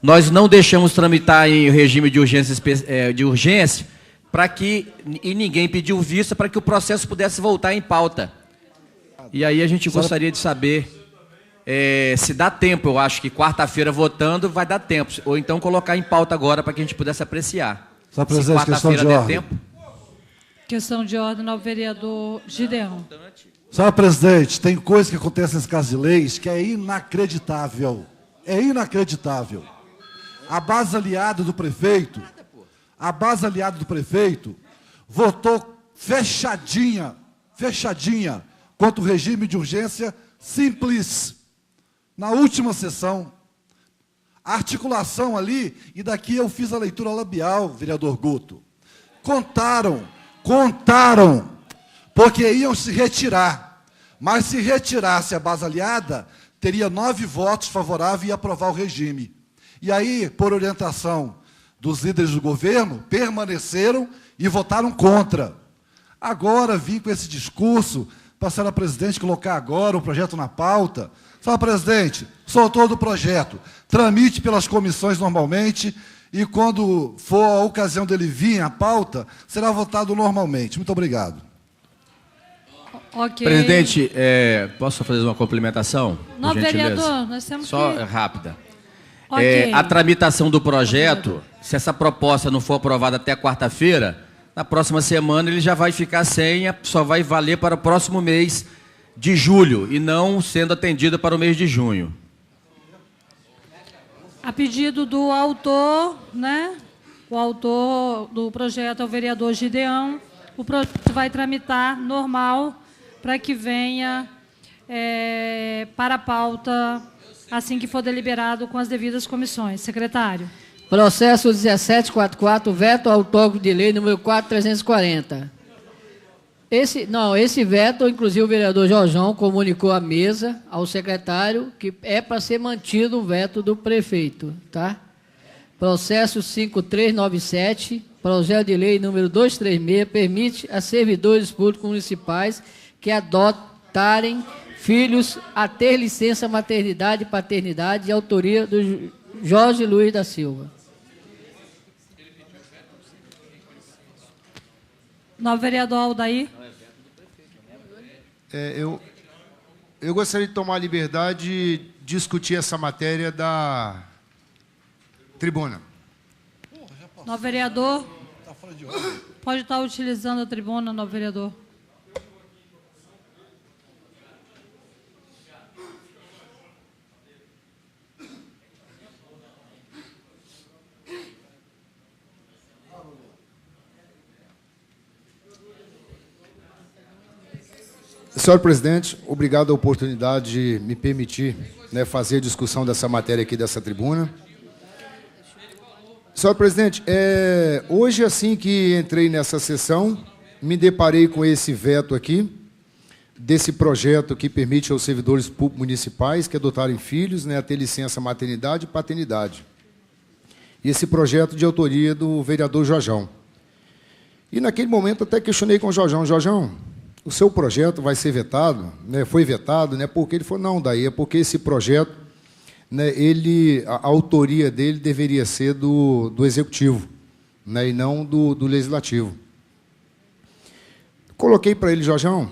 Nós não deixamos tramitar em regime de urgência, para que, e ninguém pediu vista, para que o processo pudesse voltar em pauta. E aí a gente gostaria de saber se dá tempo. Eu acho que quarta-feira votando vai dar tempo, ou então colocar em pauta agora para que a gente pudesse apreciar. Só presidente, questão de ordem. Questão de ordem ao vereador Gideão. Senhor presidente, tem coisa que acontece nesse caso de leis que é inacreditável. É inacreditável. A base aliada do prefeito, votou fechadinha contra o regime de urgência simples. Na última sessão, a articulação ali, e daqui eu fiz a leitura labial, vereador Guto. Contaram, porque iam se retirar. Mas se retirasse a base aliada, teria 9 votos favoráveis e ia aprovar o regime. E aí, por orientação dos líderes do governo, permaneceram e votaram contra. Agora, vim com esse discurso, para a senhora presidente colocar agora o projeto na pauta. Senhora presidente, sou autor do projeto, tramite pelas comissões normalmente, e quando for a ocasião dele vir à pauta, será votado normalmente. Muito obrigado. Ok. Presidente, posso fazer uma complementação? Não, vereador, nós temos só que... rápida. Okay. A tramitação do projeto, se essa proposta não for aprovada até quarta-feira, na próxima semana ele já vai ficar sem, só vai valer para o próximo mês de julho, e não sendo atendida para o mês de junho. A pedido do autor, né? O autor do projeto é o vereador Gideão. O projeto vai tramitar normal para que venha para a pauta assim que for deliberado com as devidas comissões. Secretário. Processo 1744, veto ao autógrafo de lei número 4340. Esse veto, inclusive o vereador Jorjão comunicou à mesa, ao secretário, que é para ser mantido o veto do prefeito, tá? Processo 5397, projeto de lei número 236, permite a servidores públicos municipais que adotarem filhos a ter licença maternidade e paternidade de autoria do Jorge Luiz da Silva. Novo vereador Aldair. Eu gostaria de tomar a liberdade de discutir essa matéria da tribuna. Novo vereador. Pode estar utilizando a tribuna, novo vereador. Senhor presidente, obrigado a oportunidade de me permitir, né, fazer a discussão dessa matéria aqui dessa tribuna. Senhor presidente, hoje, assim que entrei nessa sessão, me deparei com esse veto aqui, desse projeto que permite aos servidores públicos municipais que adotarem filhos, né, a ter licença maternidade e paternidade. E esse projeto de autoria do vereador Jorjão. E naquele momento até questionei com o Jorjão: Jorjão, o seu projeto vai ser vetado, né? Foi vetado, né? Porque ele falou: não, daí é porque esse projeto, né, a autoria dele deveria ser do executivo, né, e não do legislativo. Coloquei para ele: Jorjão,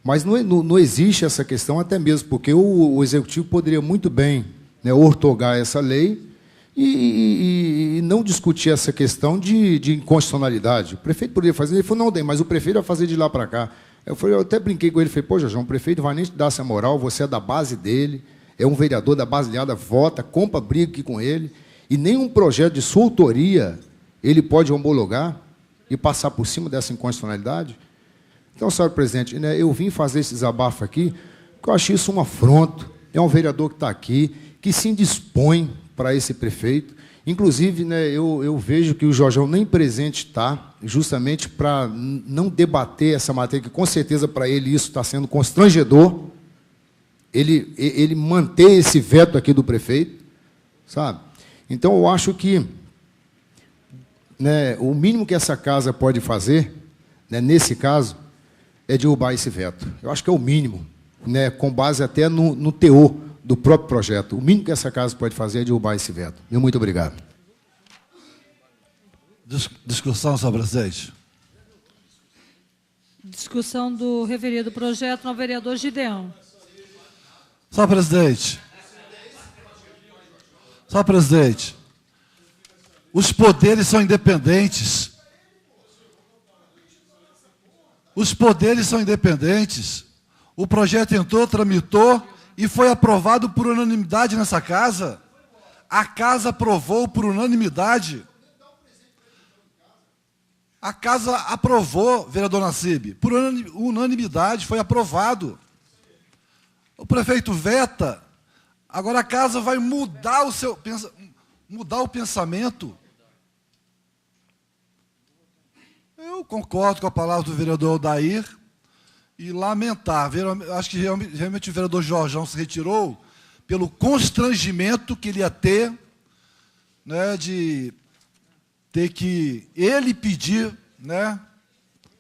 Mas não existe essa questão, até mesmo porque o Executivo poderia muito bem, né, ortogar essa lei e não discutir essa questão de inconstitucionalidade. O prefeito poderia fazer, ele falou, não, mas o prefeito vai fazer de lá para cá. Eu até brinquei com ele, falei, pô, Jorjão, o prefeito vai nem te dar essa moral, você é da base dele, é um vereador da base aliada, vota, compra briga aqui com ele, e nenhum projeto de sua autoria ele pode homologar e passar por cima dessa inconstitucionalidade. Então, senhor presidente, né, eu vim fazer esse desabafo aqui, porque eu achei isso um afronto. É um vereador que está aqui, que se indispõe para esse prefeito. Inclusive, né, eu vejo que o Jorjão nem presente está, justamente para não debater essa matéria, que com certeza para ele isso está sendo constrangedor, ele manter esse veto aqui do prefeito, sabe? Então, eu acho que, né, o mínimo que essa casa pode fazer, né, nesse caso, é derrubar esse veto. Eu acho que é o mínimo, né, com base até no teor do próprio projeto. O mínimo que essa casa pode fazer é derrubar esse veto. Muito obrigado. Discussão, senhor presidente. Discussão do referido projeto no vereador Gideão. Senhor presidente. Senhor presidente, os poderes são independentes. Os poderes são independentes. O projeto entrou, tramitou e foi aprovado por unanimidade nessa casa. A casa aprovou por unanimidade. A casa aprovou, vereador Nassib, por unanimidade, foi aprovado. O prefeito veta, agora a casa vai mudar o pensamento. Eu concordo com a palavra do vereador Odair e lamentar. Acho que realmente o vereador Jorjão se retirou pelo constrangimento que ele ia ter, né, de ter que ele pedir, né,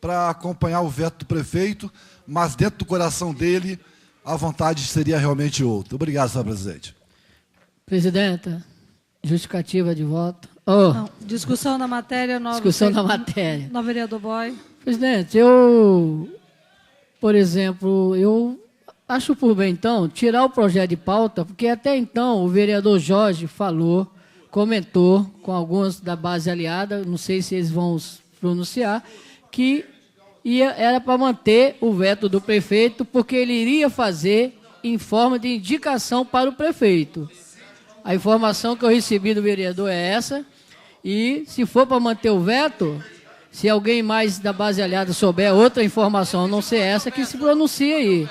para acompanhar o veto do prefeito, mas dentro do coração dele a vontade seria realmente outra. Obrigado, senhor presidente. Presidenta, justificativa de voto. Oh. Não, discussão da matéria. Discussão da matéria. No vereador Boy. Presidente, por exemplo, eu acho por bem, então, tirar o projeto de pauta, porque até então o vereador Jorge falou, comentou com alguns da base aliada, não sei se eles vão pronunciar, que era para manter o veto do prefeito, porque ele iria fazer em forma de indicação para o prefeito. A informação que eu recebi do vereador é essa, e se for para manter o veto, se alguém mais da base aliada souber outra informação, a não ser essa, que se pronuncie aí.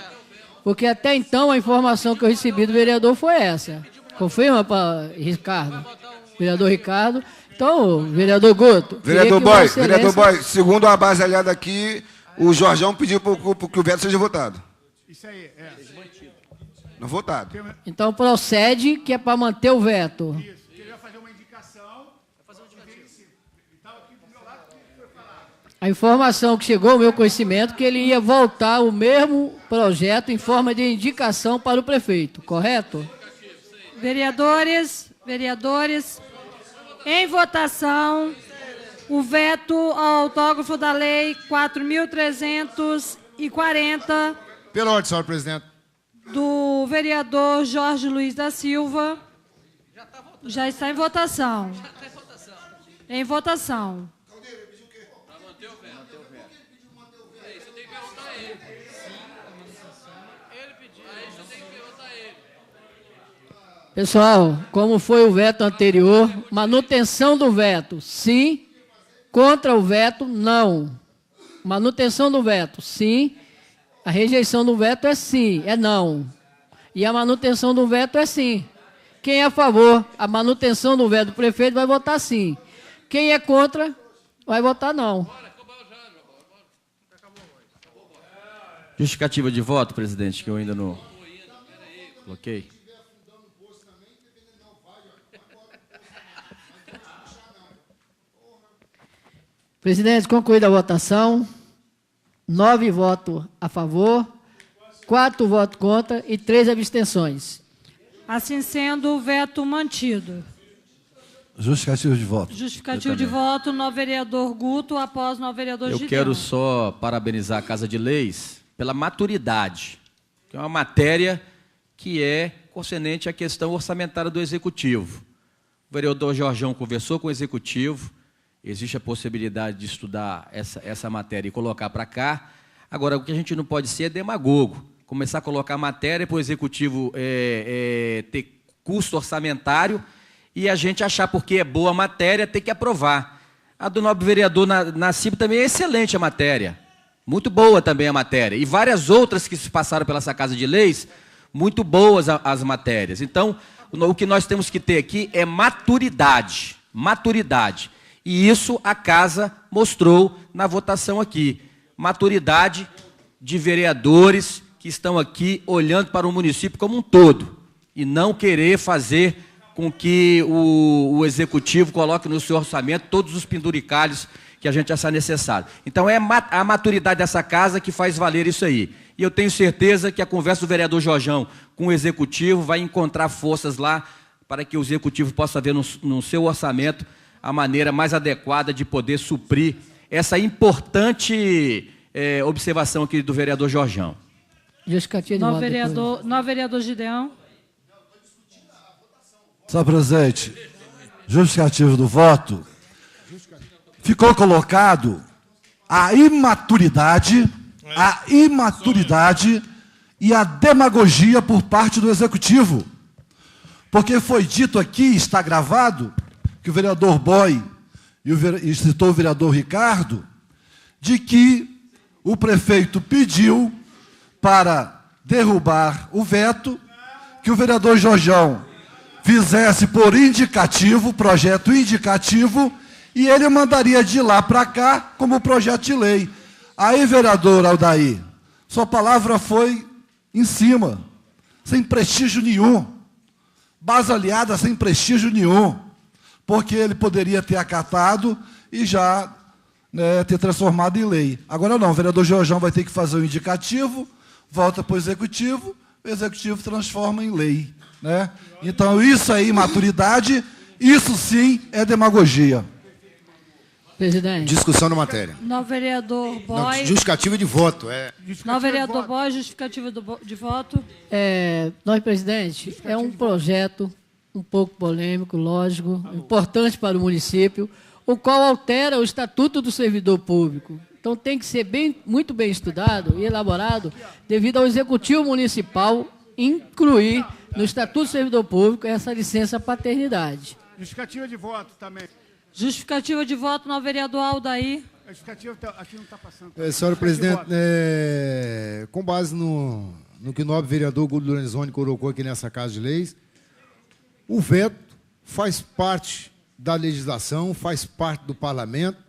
Porque até então a informação que eu recebi do vereador foi essa. Confirma para Ricardo? Vereador Ricardo. Então, vereador Guto. Vereador Boy, segundo a base aliada aqui, o Jorjão pediu para que o veto seja votado. Isso aí, é. Não votado. Então procede que é para manter o veto. Isso, ele vai fazer uma indicação. A informação que chegou ao meu conhecimento é que ele ia voltar o mesmo projeto em forma de indicação para o prefeito, correto? Vereadores, em votação, o veto ao autógrafo da lei 4.340. Pela ordem, senhor presidente. Do vereador Jorge Luiz da Silva. Já está em votação. Em votação. Pessoal, como foi o veto anterior, manutenção do veto, sim. Contra o veto, não. Manutenção do veto, sim. A rejeição do veto é sim, é não. E a manutenção do veto é sim. Quem é a favor, a manutenção do veto do prefeito vai votar sim. Quem é contra, vai votar não. Justificativa de voto, presidente, que eu ainda não coloquei. Presidente, concluída a votação. 9 votos a favor, 4 votos contra e 3 abstenções. Assim sendo, o veto mantido. Justificativo de voto. Justificativo de voto no vereador Guto, após no vereador Gideão. Eu quero só parabenizar a Casa de Leis pela maturidade, que é uma matéria que é concernente à questão orçamentária do Executivo. O vereador Jorjão conversou com o Executivo, existe a possibilidade de estudar essa matéria e colocar para cá. Agora, o que a gente não pode ser é demagogo, começar a colocar matéria para o Executivo ter custo orçamentário e a gente achar, porque é boa a matéria, ter que aprovar. A do nobre vereador Nassib também é excelente a matéria, muito boa também a matéria, e várias outras que se passaram pela essa Casa de Leis, muito boas as matérias. Então, o que nós temos que ter aqui é maturidade, maturidade. E isso a Casa mostrou na votação aqui. Maturidade de vereadores que estão aqui olhando para o município como um todo e não querer fazer com que o Executivo coloque no seu orçamento todos os penduricalhos que a gente achar necessário. Então, é a maturidade dessa Casa que faz valer isso aí. E eu tenho certeza que a conversa do vereador Jorjão com o Executivo vai encontrar forças lá para que o Executivo possa ver no seu orçamento a maneira mais adequada de poder suprir essa importante observação aqui do vereador Jorjão. Justificativa de voto. Novo vereador Gideão. Senhor presidente, justificativo do voto, ficou colocado a imaturidade e a demagogia por parte do Executivo. Porque foi dito aqui, está gravado, que o vereador Boy e citou o vereador Ricardo, de que o prefeito pediu para derrubar o veto, que o vereador Jorjão fizesse por indicativo, projeto indicativo, e ele mandaria de lá para cá como projeto de lei. Aí, vereador Aldair, sua palavra foi em cima, sem prestígio nenhum, baseada sem prestígio nenhum, porque ele poderia ter acatado e já ter transformado em lei. Agora não, o vereador Jorjão vai ter que fazer o indicativo, volta para o Executivo transforma em lei. Né? Então, isso aí, maturidade, isso sim é demagogia. Presidente. Discussão na matéria. Novo vereador Boy. Não, justificativa de voto. Novo vereador Boy, justificativa de voto. Nós, presidente, é um projeto um pouco polêmico, lógico, importante para o município, o qual altera o Estatuto do Servidor Público. Então, tem que ser muito bem estudado e elaborado, devido ao Executivo Municipal incluir no Estatuto do Servidor Público essa licença paternidade. Justificativa de voto também. Justificativa de voto, novo vereador Aldair. A justificativa aqui não está passando. Senhor presidente, com base no que o nobre vereador Guto Lorenzoni colocou aqui nessa Casa de Leis, o veto faz parte da legislação, faz parte do parlamento.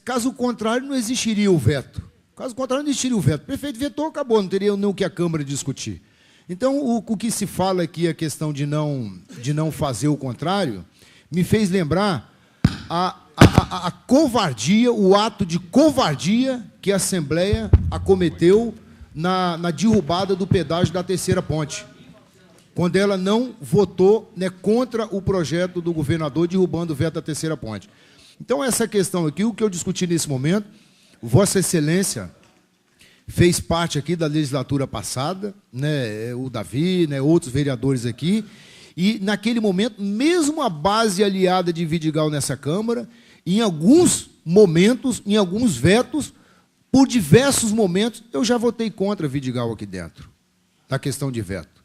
Caso contrário, não existiria o veto. Caso contrário, não existiria o veto. O prefeito vetou, acabou, não teria nem o que a Câmara discutir. Então, o que se fala aqui, a questão de não fazer o contrário, me fez lembrar a covardia, o ato de covardia que a Assembleia acometeu na derrubada do pedágio da Terceira Ponte, quando ela não votou contra o projeto do governador derrubando o veto da Terceira Ponte. Então, essa questão aqui, o que eu discuti nesse momento, Vossa Excelência fez parte aqui da legislatura passada, o Davi, outros vereadores aqui, e, naquele momento, mesmo a base aliada de Vidigal nessa Câmara, em alguns momentos, em alguns vetos, por diversos momentos, eu já votei contra Vidigal aqui dentro, na questão de veto.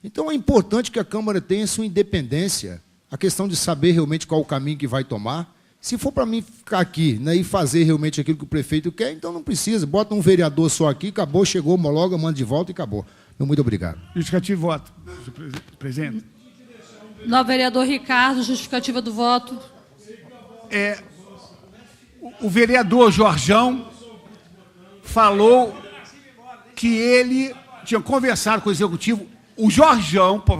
Então, é importante que a Câmara tenha sua independência, a questão de saber realmente qual o caminho que vai tomar. Se for para mim ficar aqui e fazer realmente aquilo que o prefeito quer, então não precisa. Bota um vereador só aqui, acabou, chegou, homologa, manda de volta e acabou. Muito obrigado. Justificativo de voto, presidente. Novo vereador Ricardo, justificativa do voto. O vereador Jorjão falou que ele tinha conversado com o Executivo. O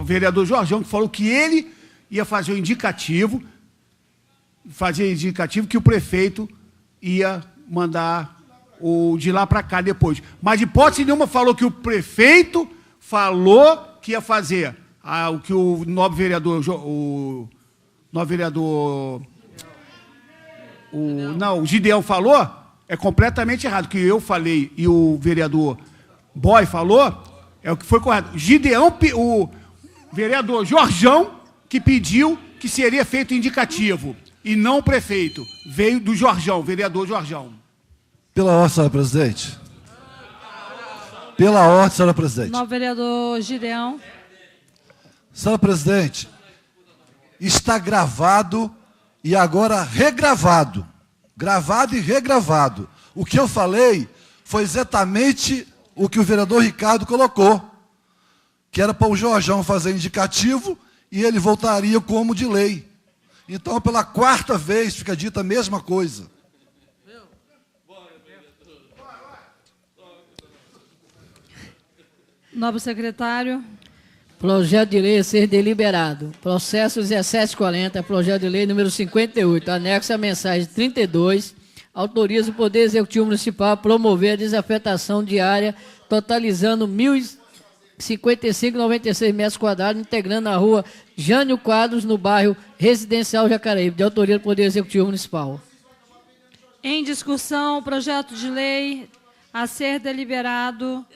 vereador Jorjão, que falou que ele ia fazer o indicativo, que o prefeito ia mandar de lá para cá depois. Mas, de hipótese nenhuma, falou que o prefeito falou que ia fazer. O que o nobre vereador... o Gideão falou, é completamente errado. O que eu falei e o vereador Boy falou é o que foi correto. Gideão, o vereador Jorjão, que pediu que seria feito indicativo, e não o prefeito. Veio do Jorjão, vereador Jorjão. Pela ordem, senhora presidente. Pela ordem, senhora presidente. Novo vereador Gideão. Senhora presidente, está gravado e agora regravado. Gravado e regravado. O que eu falei foi exatamente o que o vereador Ricardo colocou, que era para o Jorjão fazer indicativo e ele voltaria como de lei. Então, pela 4ª vez, fica dita a mesma coisa. Novo secretário. Projeto de lei a ser deliberado. Processo 1740, projeto de lei número 58, anexo à mensagem 32, autoriza o Poder Executivo Municipal a promover a desafetação diária, totalizando 1.055,96 metros quadrados, integrando a rua Jânio Quadros, no bairro Residencial Jacareípe, de autoria do Poder Executivo Municipal. Em discussão, projeto de lei a ser deliberado,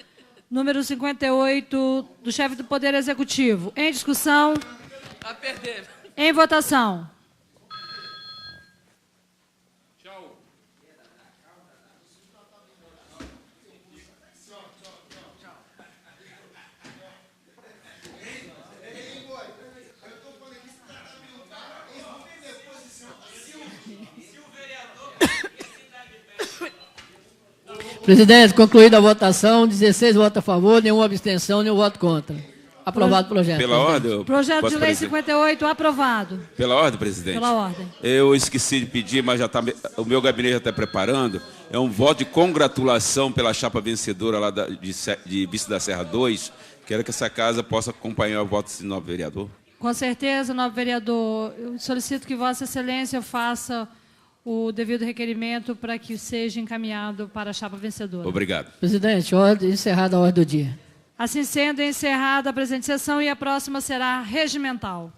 número 58, do chefe do Poder Executivo. Em discussão. Está perdendo. Em votação. Presidente, concluída a votação, 16 votos a favor, nenhuma abstenção, nenhum voto contra. Aprovado o projeto. Pela ordem? Projeto de lei 58, aprovado. Pela ordem, presidente? Pela ordem. Eu esqueci de pedir, mas já tá, o meu gabinete já está preparando. É um voto de congratulação pela chapa vencedora lá de Vice da Serra 2. Quero que essa casa possa acompanhar o voto desse novo vereador. Com certeza, novo vereador. Eu solicito que Vossa Excelência faça o devido requerimento para que seja encaminhado para a chapa vencedora. Obrigado. Presidente, encerrada a ordem do dia. Assim sendo, encerrada a presente sessão e a próxima será regimental.